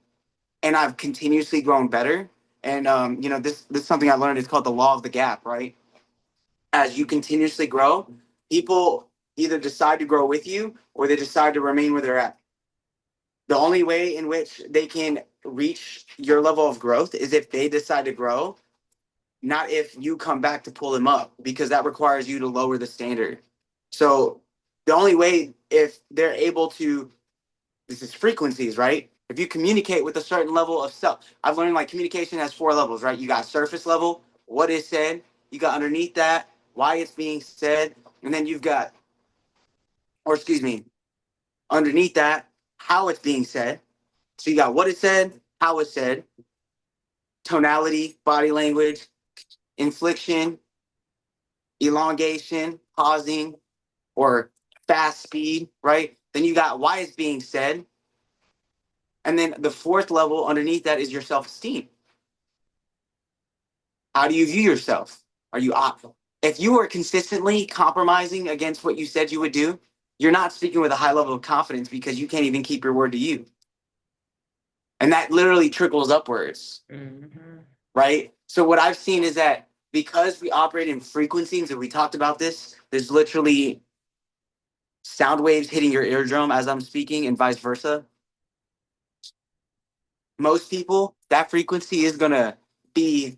and I've continuously grown better. And this is something I learned. It's called the law of the gap, right? As you continuously grow, people either decide to grow with you or they decide to remain where they're at. The only way in which they can reach your level of growth is if they decide to grow, not if you come back to pull them up, because that requires you to lower the standard. So the only way, if they're able to, this is frequencies, right? If you communicate with a certain level of self, I've learned like communication has 4 levels, right? You got surface level, what is said. You got underneath that, why it's being said. And then you've got, or excuse me, underneath that, how it's being said. So you got what it said, how it said, tonality, body language, inflection, elongation, pausing, or fast speed, right? Then you got why it's being said. And then the 4th level underneath that is your self esteem. How do you view yourself? Are you if you are consistently compromising against what you said you would do, you're not speaking with a high level of confidence because you can't even keep your word to you. And that literally trickles upwards. Mm-hmm. Right? So what I've seen is that because we operate in frequencies, and we talked about this, there's literally sound waves hitting your eardrum as I'm speaking and vice versa. Most people, that frequency is going to be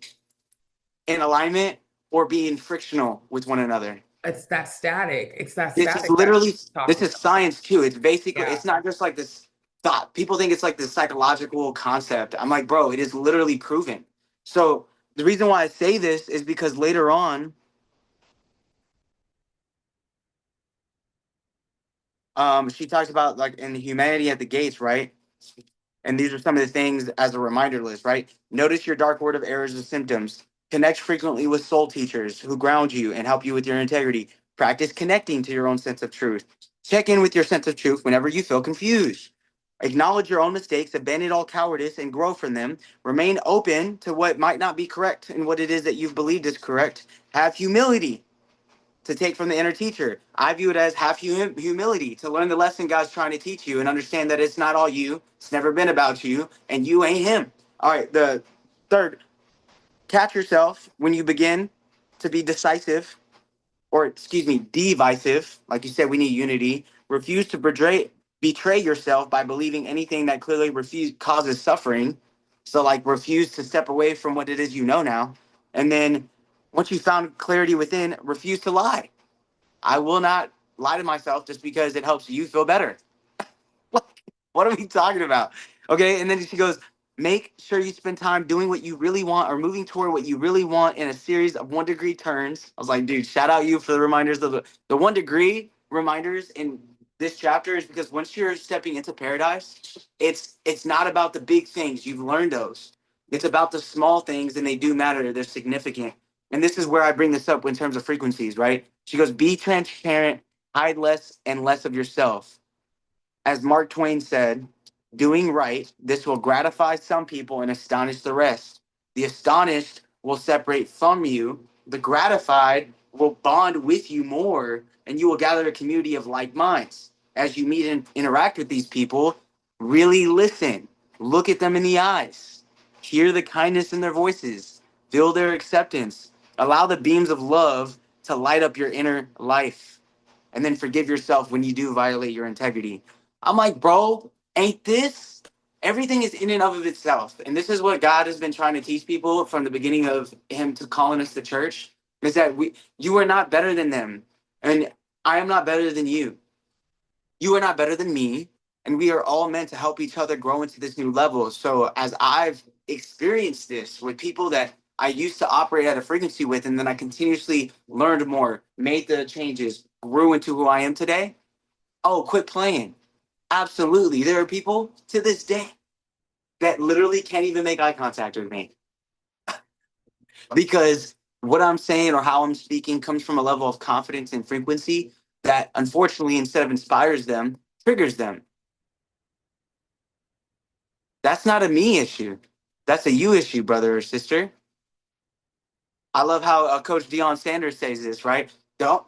in alignment or being frictional with one another. It's that static. It's that This is static that literally, this talking is about. science too. It's basically, Yeah. it's not just like this thought. People think it's like this psychological concept. I'm like, bro, it is literally proven. So the reason why I say this is because later on, she talks about like in humanity at the gates, right? And these are some of the things as a reminder list, right? Notice your dark word of errors and symptoms. Connect frequently with soul teachers who ground you and help you with your integrity. Practice connecting to your own sense of truth. Check in with your sense of truth whenever you feel confused. Acknowledge your own mistakes, abandon all cowardice, and grow from them. Remain open to what might not be correct and what it is that you've believed is correct. Have humility to take from the inner teacher. I view it as have humility to learn the lesson God's trying to teach you and understand that it's not all you. It's never been about you, and you ain't him. All right, the third, catch yourself when you begin to be decisive, or excuse me, divisive. Like you said, we need unity. Refuse to betray yourself by believing anything that clearly causes suffering. So, like, refuse to step away from what it is you know now. And then, once you found clarity within, refuse to lie. I will not lie to myself just because it helps you feel better. What are we talking about? Okay. And then she goes, make sure you spend time doing what you really want or moving toward what you really want in a series of 1 degree turns. I was like, dude, shout out you for the reminders of the 1 degree reminders in this chapter is because once you're stepping into paradise, it's not about the big things. You've learned those. It's about the small things and they do matter. They're significant. And this is where I bring this up in terms of frequencies, right? She goes, be transparent, hide less and less of yourself. As Mark Twain said, doing right, this will gratify some people and astonish the rest. The astonished will separate from you. The gratified will bond with you more, and you will gather a community of like minds. As you meet and interact with these people, really listen, look at them in the eyes, hear the kindness in their voices, feel their acceptance, allow the beams of love to light up your inner life, and then forgive yourself when you do violate your integrity. I'm like, bro, ain't this? Everything is in and of itself. And this is what God has been trying to teach people from the beginning of him to calling us to church, is that you are not better than them. And I am not better than you. You are not better than me. And we are all meant to help each other grow into this new level. So as I've experienced this with people that I used to operate at a frequency with, and then I continuously learned more, made the changes, grew into who I am today. Oh, quit playing. Absolutely. There are people to this day that literally can't even make eye contact with me because what I'm saying or how I'm speaking comes from a level of confidence and frequency that unfortunately, instead of inspires them, triggers them. That's not a me issue. That's a you issue, brother or sister. I love how Coach Deion Sanders says this, right? Don't,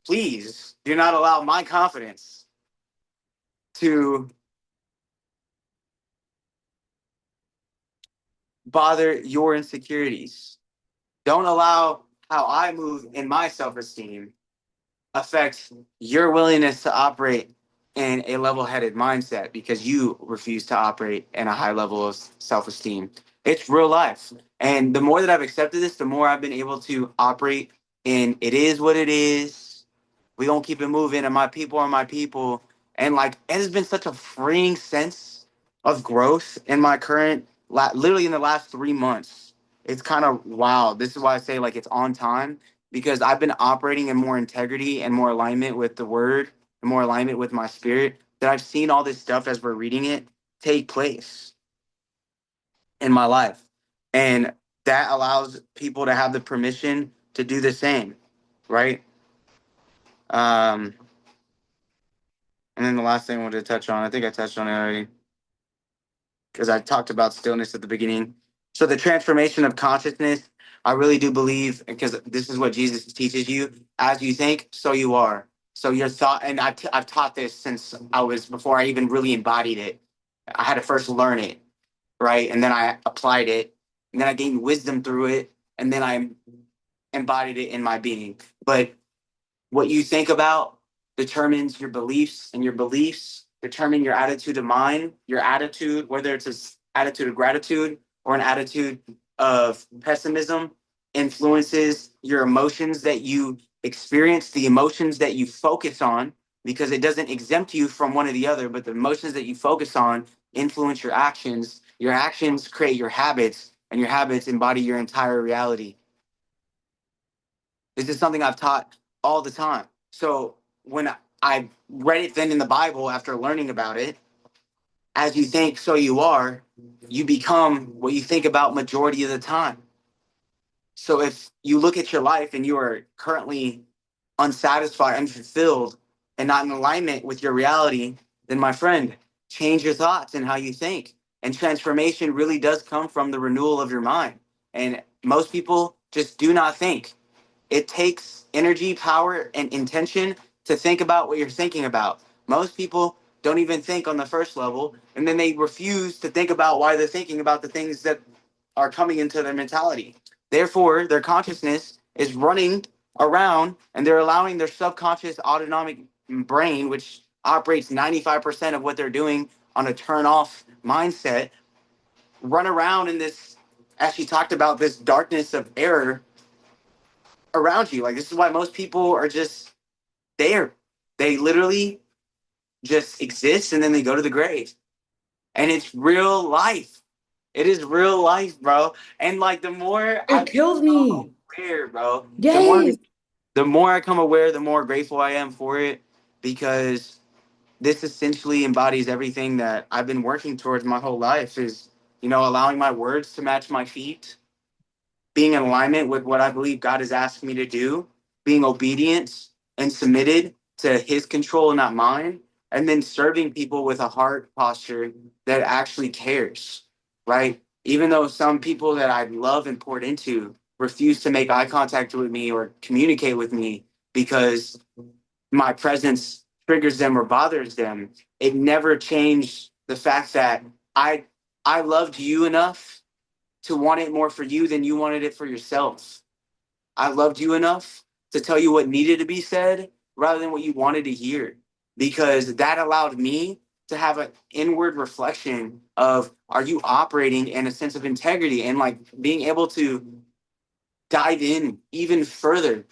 please do not allow my confidence to bother your insecurities. Don't allow how I move in my self-esteem affect your willingness to operate in a level-headed mindset because you refuse to operate in a high level of self-esteem. It's real life. And the more that I've accepted this, the more I've been able to operate in it is what it is. We gonna keep it moving and my people are my people. And like it has been such a freeing sense of growth in my current, literally in the last 3 months. It's kind of wow. This is why I say like it's on time, because I've been operating in more integrity and more alignment with the word and more alignment with my spirit, that I've seen all this stuff as we're reading it take place in my life. And that allows people to have the permission to do the same, right? Um, and then the last thing I wanted to touch on, I think I touched on it already, because I talked about stillness at the beginning. So the transformation of consciousness, I really do believe, because this is what Jesus teaches you: as you think, so you are. So your thought, and I've taught this since I was, before I even really embodied it. I had to first learn it, right? And then I applied it, and then I gained wisdom through it, and then I embodied it in my being. But what you think about determines your beliefs, and your beliefs determine your attitude of mind. Your attitude, whether it's an attitude of gratitude or an attitude of pessimism, influences your emotions that you experience, the emotions that you focus on, because it doesn't exempt you from one or the other, but the emotions that you focus on influence your actions. Your actions create your habits, and your habits embody your entire reality. This is something I've taught all the time. So when I read it then in the Bible after learning about it, as you think, so you are, you become what you think about majority of the time. So if you look at your life and you are currently unsatisfied, unfulfilled, and not in alignment with your reality, then my friend, change your thoughts and how you think. And transformation really does come from the renewal of your mind. And most people just do not think. It takes energy, power, and intention to think about what you're thinking about. Most people don't even think on the first level, and then they refuse to think about why they're thinking about the things that are coming into their mentality. Therefore, their consciousness is running around, and they're allowing their subconscious autonomic brain, which operates 95% of what they're doing on a turn off mindset, run around in this, as she talked about, this darkness of error around you. Like, this is why most people are just there. They literally just exist, and then they go to the grave. And it's real life. It is real life, bro. And like the more I It kills become me. aware, bro, Yes. the more I come aware, the more grateful I am for it, because this essentially embodies everything that I've been working towards my whole life, is, allowing my words to match my feet, being in alignment with what I believe God has asked me to do, being obedient and submitted to his control and not mine, and then serving people with a heart posture that actually cares, right? Even though some people that I love and poured into refuse to make eye contact with me or communicate with me because my presence triggers them or bothers them, it never changed the fact that I I loved you enough to want it more for you than you wanted it for yourself. I loved you enough to tell you what needed to be said rather than what you wanted to hear, because that allowed me to have an inward reflection of, are you operating in a sense of integrity, and like being able to dive in even further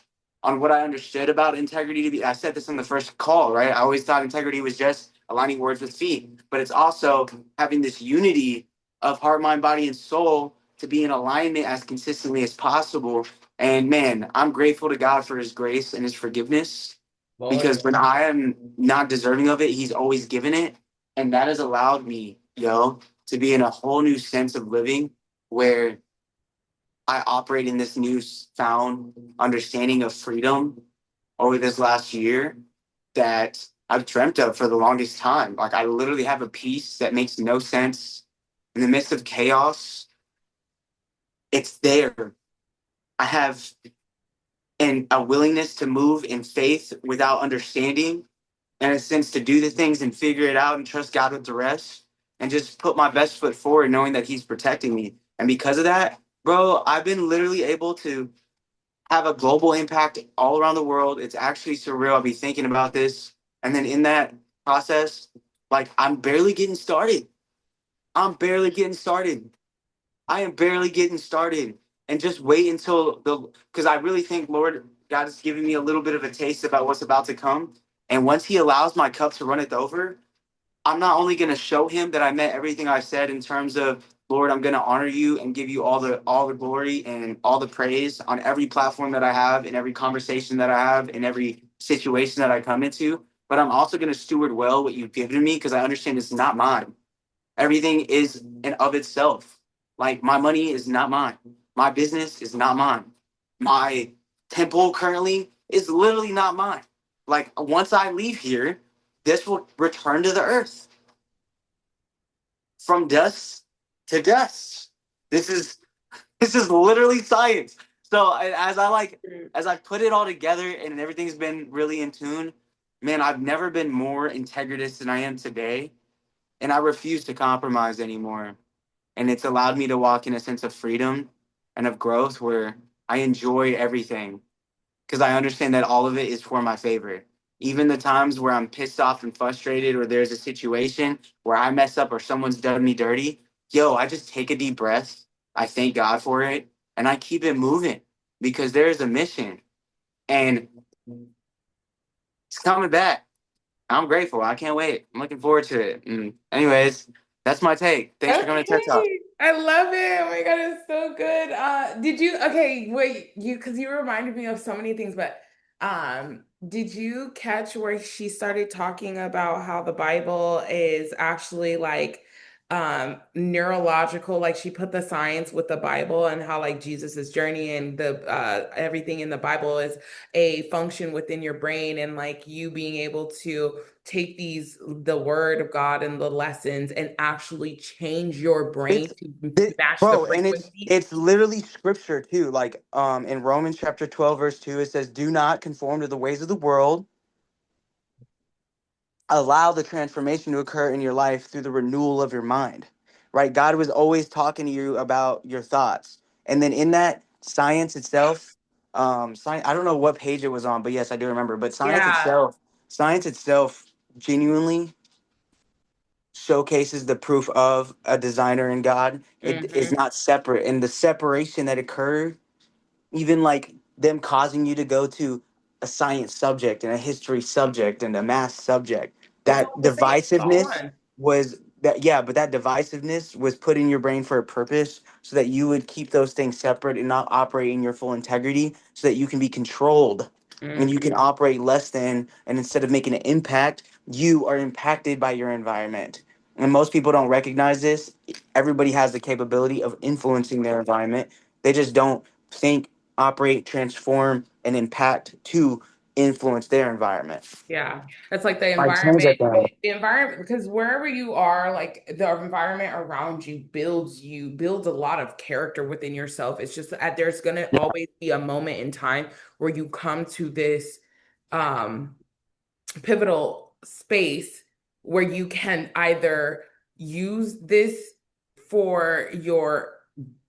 on what I understood about integrity to be. I said this on the first call, right? I always thought integrity was just aligning words with feet, but it's also having this unity of heart, mind, body, and soul to be in alignment as consistently as possible. And man, I'm grateful to God for his grace and his forgiveness, Boy. because when I am not deserving of it, he's always given it. And that has allowed me, to be in a whole new sense of living, where I operate in this new found understanding of freedom over this last year that I've dreamt of for the longest time. Like, I literally have a peace that makes no sense in the midst of chaos. It's there. I have a willingness to move in faith without understanding, and a sense to do the things and figure it out and trust God with the rest, and just put my best foot forward, knowing that he's protecting me. And because of that, bro, I've been literally able to have a global impact all around the world. It's actually surreal. I'll be thinking about this. And then in that process, like, I'm barely getting started. I'm barely getting started. I am barely getting started. And just wait until because I really think, Lord, God is giving me a little bit of a taste about what's about to come. And once he allows my cup to run it over, I'm not only going to show him that I meant everything I said in terms of, Lord, I'm going to honor you and give you all the glory and all the praise on every platform that I have, in every conversation that I have, in every situation that I come into, but I'm also going to steward well what you've given me because I understand it's not mine. Everything is in of itself. Like my money is not mine. My business is not mine. My temple currently is literally not mine. Like once I leave here, this will return to the earth from dust to dust. This is this is literally science. So as I put it all together and everything's been really in tune, man, I've never been more integritous than I am today, and I refuse to compromise anymore. And it's allowed me to walk in a sense of freedom and of growth where I enjoy everything because I understand that all of it is for my favor. Even the times where I'm pissed off and frustrated, or there's a situation where I mess up or someone's done me dirty, yo, I just take a deep breath. I thank God for it and I keep it moving because there is a mission and it's coming back. I'm grateful. I can't wait. I'm looking forward to it. And anyways, that's my take. Thanks for coming to TED Talk. Okay. I love it. Oh my God, it's so good. Did you, okay, wait, because you reminded me of so many things, but did you catch where she started talking about how the Bible is actually like neurological, like she put the science with the Bible and how like Jesus's journey and the everything in the Bible is a function within your brain and like you being able to take the word of God and the lessons and actually change your brain It's to it, match the bro, and frequency. it's literally scripture too. Like in Romans chapter 12 verse 2 it says, "Do not conform to the ways of the world. Allow the transformation to occur in your life through the renewal of your mind." Right? God was always talking to you about your thoughts. And then in that science itself, science, I don't know what page it was on, but yes, I do remember. But Yeah. science itself genuinely showcases the proof of a designer in God. It is Hmm. not separate. And the separation that occurred, even like them causing you to go to a science subject and a history subject and a math subject, It's that all the same. It's all divisiveness one. was that, yeah, but that divisiveness was put in your brain for a purpose so that you would keep those things separate and not operate in your full integrity so that you can be controlled and you can Hmm. operate less than, and instead of making an impact, you are impacted by your environment. And most people don't recognize this. Everybody has the capability of influencing their environment. They just don't think, operate, transform, and impact to influence their environment. Yeah. It's like the Like change environment. that down. The environment, because wherever you are, like the environment around you, builds a lot of character within yourself. It's just that there's gonna always be a moment in time where you come to this um pivotal space where you can either use this for your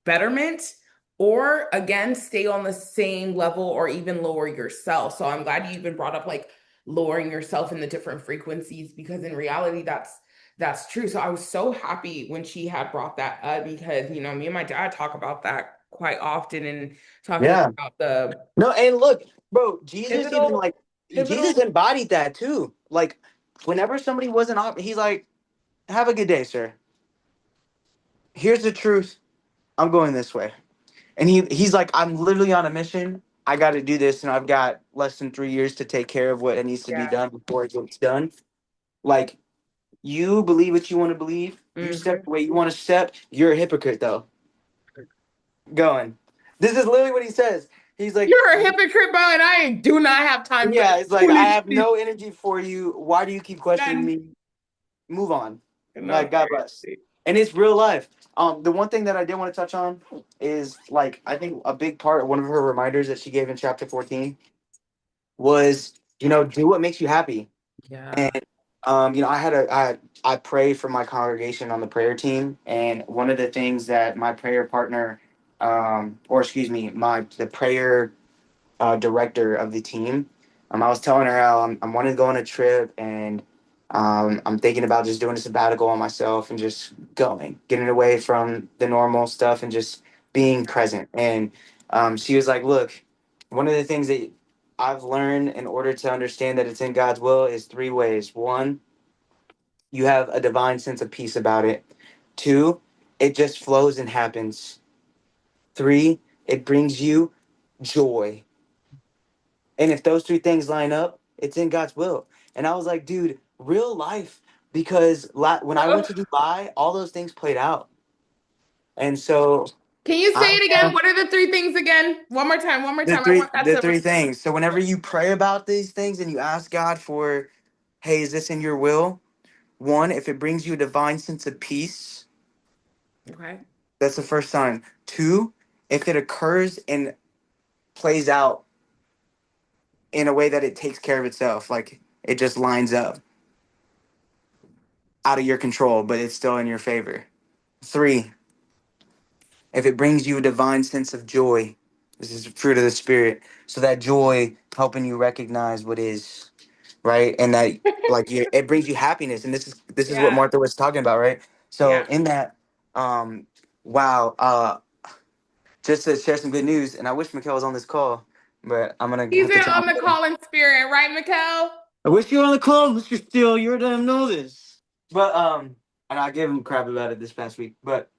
betterment or again stay on the same level or even lower yourself. So I'm glad you even brought up like lowering yourself in the different frequencies because in reality that's true. So I was so happy when she had brought that up because you know me and my dad talk about that quite often and talking Yeah. about the No, and look, bro, Jesus even pivotal like Jesus pivotal. embodied that too. Like whenever somebody wasn't op, he's like, "Have a good day, sir. Here's the truth. I'm going this way." And he's like, "I'm literally on a mission. I got to do this, and I've got less than 3 years to take care of what needs to be Yeah. done before it gets done." Like you believe what you want to believe. You step Mhm. the way you want to step. You're a hypocrite though. Going. This is literally what he says. He's like, You're a hypocrite, bro, and I do not have time for yeah, it's like I have foolishness. no energy for you. Why do you keep questioning None. me? Move on. No, Like God bless. seriously. And it's real life. The one thing that I did want to touch on is like I think a big part, one of her reminders that she gave in chapter 14 was, do what makes you happy. Yeah. And I pray for my congregation on the prayer team, and one of the things that my prayer partner, or excuse me, my the prayer director of the team. I was telling her how I'm wanting to go on a trip, and I'm thinking about just doing a sabbatical on myself and just getting away from the normal stuff and just being present. And she was like, "Look, one of the things that I've learned in order to understand that it's in God's will is three ways. One, you have a divine sense of peace about it. Two, it just flows and happens. Three, it brings you joy. And if those three things line up, it's in God's will. And I was like, dude, real life, because when I went to Dubai, all those things played out. And so Can you say I it again? am What are the three things again? One more time, one more the time. I three want that the to. three things. So whenever you pray about these things and you ask God for, hey, is this in your will? One, if it brings you a divine sense of peace, Okay. that's the first sign. Two, if it occurs and plays out in a way that it takes care of itself, like it just lines up out of your control, but it's still in your favor. Three, if it brings you a divine sense of joy, this is fruit of the spirit. So that joy helping you recognize what is right, and that it brings you happiness, and this is what Yeah. Martha was talking about, right? So Yeah. in that, um, wow, just to share some good news, and I wish Mikhail was on this call, but I'm gonna He's have to in tell on the him. call in spirit, right, Mikkel? I wish you were on the call, Mr. Steele. You didn't know this, but and I gave him crap about it this past week, but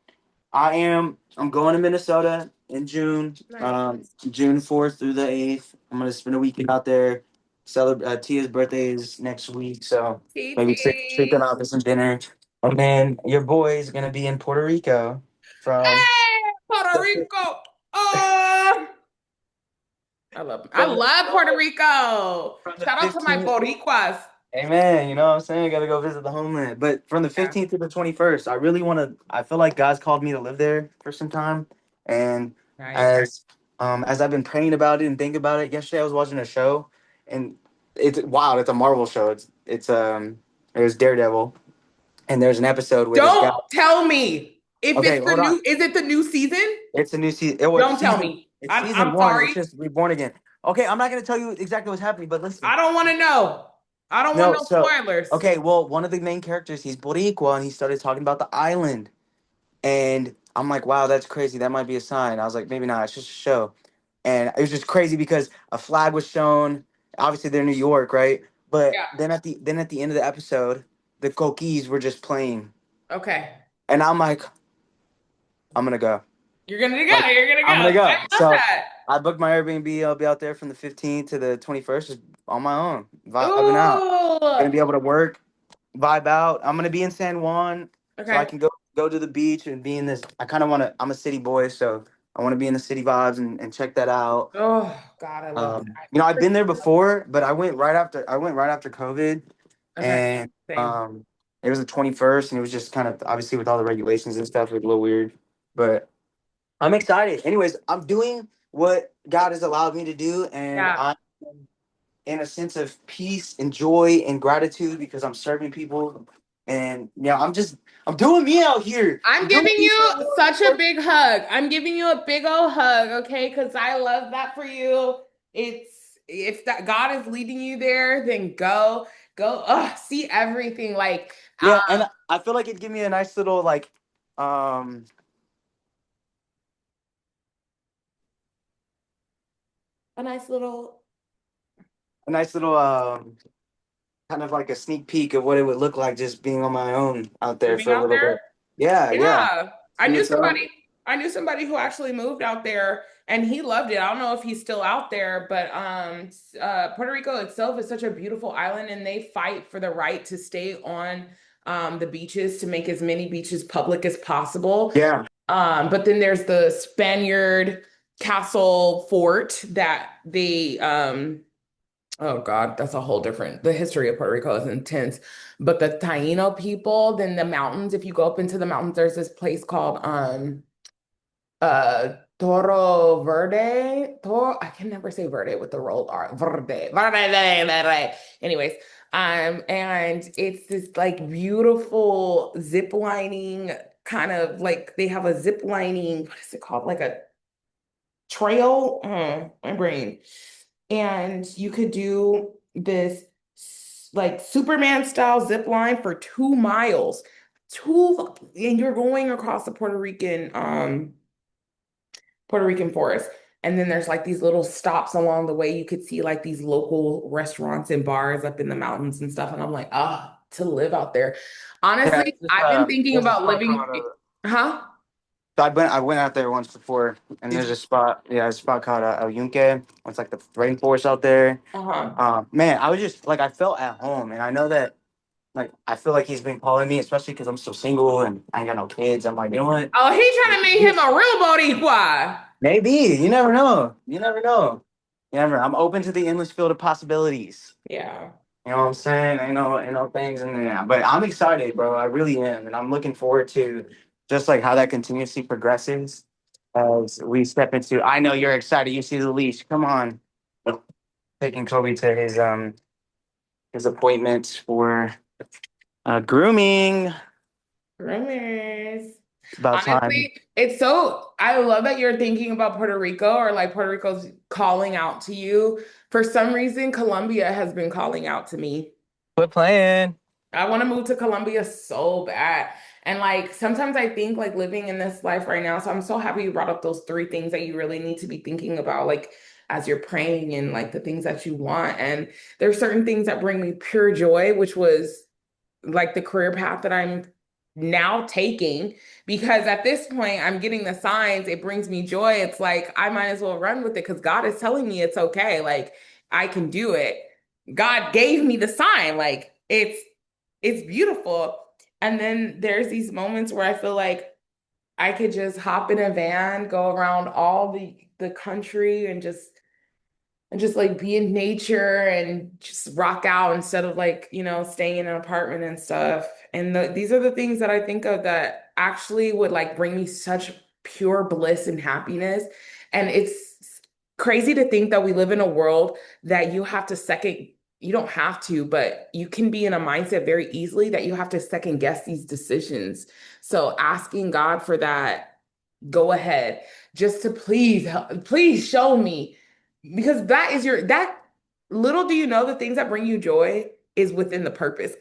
I'm going to Minnesota in June, Nice. June 4th through the 8th. I'm gonna spend a weekend out there. Celebrate Tia's birthday is next week, so maybe treat them TT. out to some dinner. And then your boy is gonna be in Puerto Rico from Hey, Puerto the Rico. Oh, I from the, love Puerto Rico. from the Shout out to my 15th. Boricuas. Amen. You know what I'm saying? Gotta go visit the homeland. But from the Yeah. 15th to the 21st, I really want to. I feel like God's called me to live there for some time. And Nice. as I've been praying about it and thinking about it, yesterday I was watching a show, and it's wild. It's a Marvel show. It was Daredevil, and there's an episode where this guy. Don't tell me if Okay, it's the hold on. new. Is it the new season? It's a new season. Oh, Don't tell me. It's season I'm one. It's sorry. just reborn again. Okay, I'm not gonna tell you exactly what's happening, but listen. I don't want to know. I don't want No, no so spoilers. okay, well, one of the main characters, he's Boricua, and he started talking about the island, and I'm like, wow, that's crazy. That might be a sign. I was like, maybe not. It's just a show, and it was just crazy because a flag was shown. Obviously, they're New York, right? But Yeah. then at the end of the episode, the Coquis were just playing, Okay. and I'm like, I'm gonna go. You're gonna go. Like, You're gonna go. I'm gonna I go. love So that. I booked my Airbnb. I'll be out there from the 15th to the 21st, just on my own, vibing out. Ooh. Gonna be able to work, vibe out. I'm gonna be in San Juan, so I Okay. can go to the beach and be in this. I kind of want to. I'm a city boy, so I want to be in the city vibes and check that out. Oh God, I love I've that. been there before, but I went right after COVID, Okay. and Same. it was the 21st, and it was just kind of obviously with all the regulations and stuff, it was a little weird, but I'm excited. Anyways, I'm doing what God has allowed me to do, and Yeah. I'm in a sense of peace and joy and gratitude because I'm serving people. And yeah, I'm doing me out here. I'm I'm doing giving me for you the such a Lord. big hug. I'm giving you a big old hug, okay? Because I love that for you. It's if that God is leading you there, then go, go, see everything. Like Yeah, and I feel like it'd give me a nice little um a nice little a nice little kind of like a sneak peek of what it would look like just being on my own out there living for a out little there. bit. Yeah, yeah. Yeah. I See knew what's up. somebody, I knew somebody who actually moved out there and he loved it. I don't know if he's still out there, but Puerto Rico itself is such a beautiful island and they fight for the right to stay on the beaches to make as many beaches public as possible. Yeah. But then there's the Spaniard castle fort that they oh God, that's a whole different. The history of Puerto Rico is intense. But the Taino people, then the mountains, if you go up into the mountains, there's this place called Toro Verde. I can never say Verde with the rolled R. Verde. Anyways, and it's this like beautiful zip lining kind of like they have a zip lining, what is it called? Like a trail. My brain. And you could do this like Superman style zip line for 2 miles. And you're going across the Puerto Rican forest. And then there's like these little stops along the way. You could see like these local restaurants and bars up in the mountains and stuff. And I'm like, ah, to live out there. Yeah, Honestly, I've been thinking there's a about spot living, called huh? so I went out there once before, and Did there's you? a spot called El Yunque. It's like the rainforest out there. Uh-huh. Man, I was just like I felt at home, and I know that like I feel like he's been calling me, especially because I'm still single and I ain't got no kids. I'm like, you know what? Oh, he trying to make him a real Boricua. Maybe you never know. You never know. You never. I'm open to the endless field of possibilities. Yeah. You know what I'm saying? I know things and yeah, but I'm excited, bro. I really am, and I'm looking forward to just like how that continuously progresses as we step into. I know you're excited. You see the leash. Come on, taking Kobe to his appointment for grooming. Rumors. It's about time. Honestly, it's so, I love that you're thinking about Puerto Rico or like Puerto Rico's calling out to you. For some reason, Colombia has been calling out to me. Quit playing. I want to move to Colombia so bad. And like sometimes I think like living in this life right now. So I'm so happy you brought up those three things that you really need to be thinking about, like as you're praying and like the things that you want. And there's certain things that bring me pure joy, which was like the career path that I'm now taking. Because at this point, I'm getting the signs, it brings me joy. It's like I might as well run with it because God is telling me it's okay. Like I can do it. God gave me the sign. Like it's beautiful. And then there's these moments where I feel like I could just hop in a van, go around all the country and just like be in nature and just rock out instead of like, staying in an apartment and stuff. And these are the things that I think of that actually would like bring me such pure bliss and happiness. And it's crazy to think that we live in a world that you don't have to, but you can be in a mindset very easily that you have to second guess these decisions. So asking God for that go ahead just to please show me because that little do you know the things that bring you joy is within the purpose.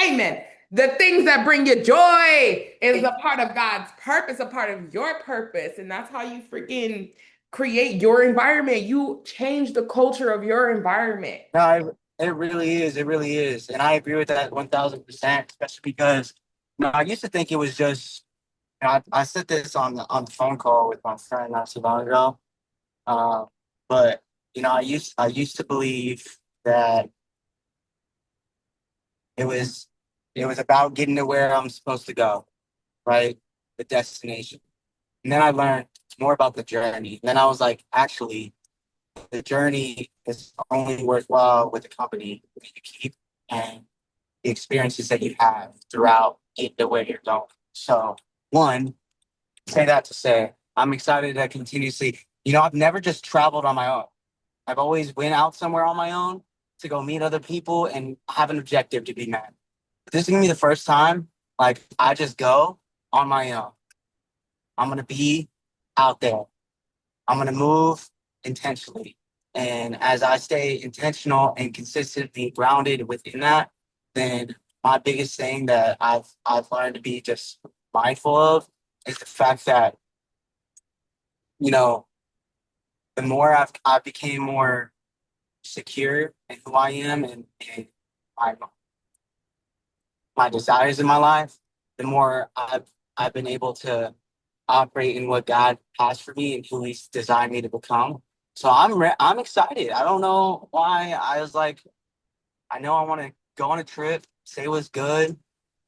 Amen. The things that bring you joy is a part of God's purpose, a part of your purpose. And that's how you freaking create your environment. You change the culture of your environment. No, it really is. It really is, and I agree with that 1,000%. Especially because I used to think it was just. I said this on the phone call with my friend not too long ago. Uh, but I used to believe that it was it was about getting to where I'm supposed to go, right? The destination. And then I learned it's more about the journey. And then I was like, actually, the journey is only worthwhile with the company that you keep and the experiences that you have throughout getting to where you're going. So, one, say that to say, I'm excited to continuously, I've never just traveled on my own. I've always went out somewhere on my own to go meet other people and have an objective to be met. This is gonna be the first time, like, I just go on my own. I'm gonna be out there. I'm going to move intentionally. And as I stay intentional and consistently grounded within that, then my biggest thing that I've learned to be just mindful of is the fact that, you know, the more I became more secure in who I am and my my desires in my life, the more I've been able to operate in what God has for me and who He's designed me to become. So I'm excited. I don't know why. I was like, I know I want to go on a trip, say what's good,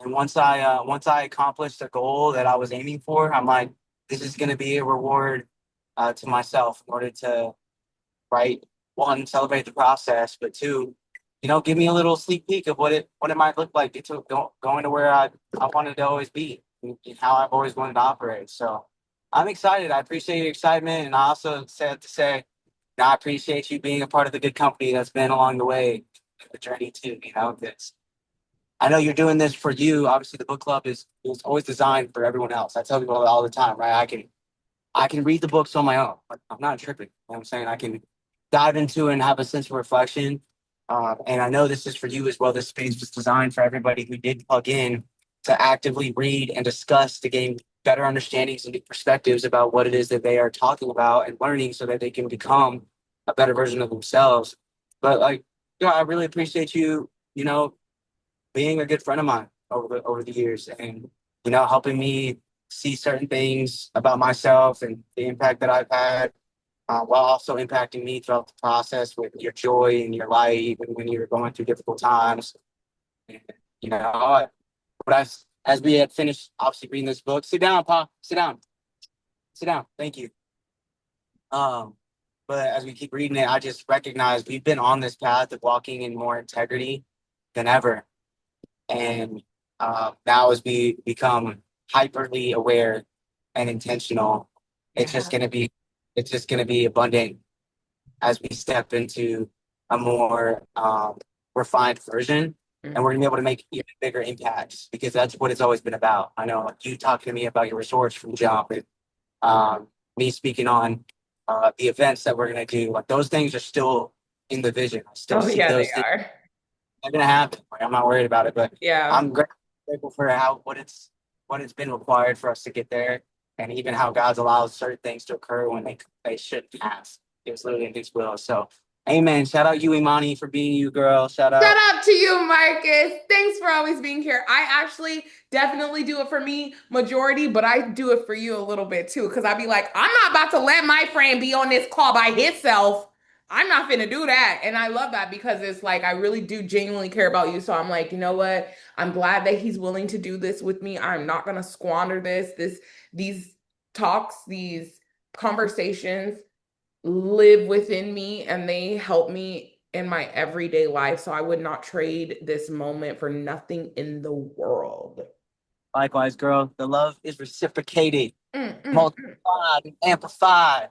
and once I accomplish the goal that I was aiming for, I'm like, this is going to be a reward to myself in order to, right, one, celebrate the process, but two, give me a little sneak peek of what it might look like going to where I wanted to always be and how I've always wanted to operate. So I'm excited. I appreciate your excitement, and I also said to say, I appreciate you being a part of the good company that's been along the way, the journey too. It's, I know you're doing this for you. Obviously, the book club is always designed for everyone else. I tell people all the time, right? I can read the books on my own. I'm not tripping. You know what I'm saying? I can dive into it and have a sense of reflection. And I know this is for you as well. This space was designed for everybody who did plug in to actively read and discuss to gain better understandings and perspectives about what it is that they are talking about and learning so that they can become a better version of themselves. But like, I really appreciate you, being a good friend of mine over the years, and helping me see certain things about myself and the impact that I've had, while also impacting me throughout the process with your joy in your life, even when you're going through difficult times. And, but as we had finished, obviously reading this book, sit down, Pa, sit down. Thank you. Um, but as we keep reading it, I just recognize we've been on this path of walking in more integrity than ever. And now as we become hyperly aware and intentional, it's just Yeah. gonna be abundant as we step into a more refined version. And we're gonna be able to make even bigger impacts because that's what it's always been about. I know you talking to me about your resorts from jump, and me speaking on the events that we're gonna do. Like those things are still in the vision. I still Oh see yeah, those they things are. are gonna happen. Like, I'm not worried about it, but Yeah. I'm grateful for what it's been required for us to get there, and even how God's allowed certain things to occur when they shouldn't have. It was literally in His will. So, amen. Shout out you, Imani, for being you, girl. Shout Shout out. out to you, Marcus. Thanks for always being here. I actually definitely do it for me, majority, but I do it for you a little bit too. Cause I be like, I'm not about to let my friend be on this call by himself. I'm not finna do that. And I love that because it's like I really do genuinely care about you. So I'm like, you know what? I'm glad that he's willing to do this with me. I'm not gonna squander these talks, these conversations live within me and they help me in my everyday life. So I would not trade this moment for nothing in the world. Likewise, girl. The love is reciprocated, Mm. multiplied, and amplified,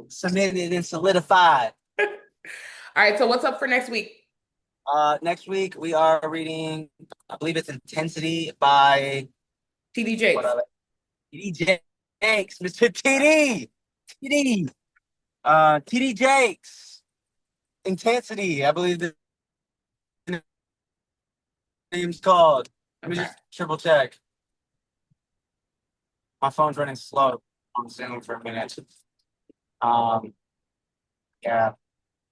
cemented, and solidified. All right. So what's up for next week? Next week we are reading, I believe it's Intensity by TD what Jakes. are they? TD Jakes, Mr. TD. TD Jakes, Intensity, I believe the name's called. Let me Okay. just triple check. My phone's running slow on Zoom for a minute. Um, yeah,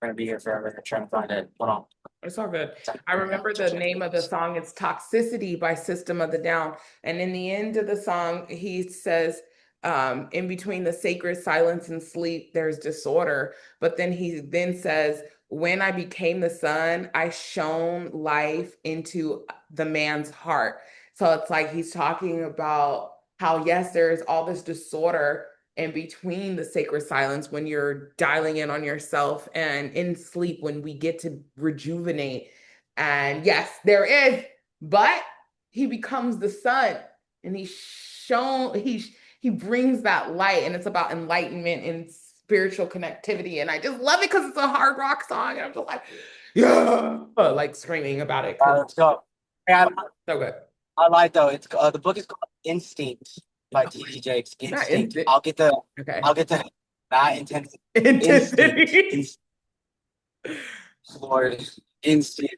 we're gonna be here forever trying to find it. Hold on. It's all good. I remember the name of the song. It's Toxicity by System of the Down. And in the end of the song, he says, in between the sacred silence and sleep, there's disorder. But then he then says, when I became the sun, I shone life into the man's heart. So it's like he's talking about how, yes, there's all this disorder in between the sacred silence when you're dialing in on yourself and in sleep when we get to rejuvenate. And yes, there is, but he becomes the sun and he brings that light and it's about enlightenment and spiritual connectivity. And I just love it because it's a hard rock song. And I'm just like, yeah, like screaming about it because Let's go. Yeah, so good. I like though. It's the book is called Instinct by T.D. Jakes. Not Instinct. I'll get the okay. not intensity. Intensity. Lord, instinct.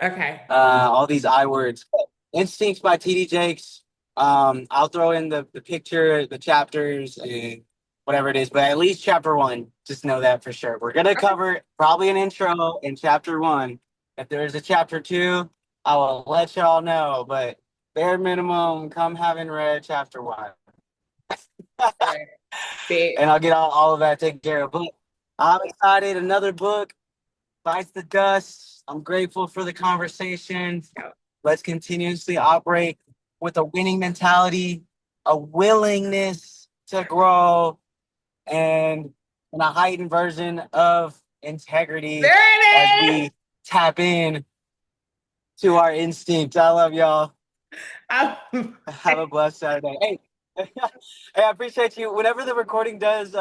Okay. All these I words. Instincts by T.D. Jakes. I'll throw in the picture, the chapters, and whatever it is, but at least chapter one. Just know that for sure. We're gonna cover probably an intro in chapter one. If there's a chapter two, I will let y'all know. But bare minimum, come having read chapter one. Right. And I'll get all of that taken care of. But I'm excited. Another book bites the dust. I'm grateful for the conversation. Let's continuously operate with a winning mentality, a willingness to grow, and a heightened version of integrity There as it is. we tap in to our instincts. I love y'all. Have a blessed Saturday. Hey, hey, I appreciate you. Whenever the recording does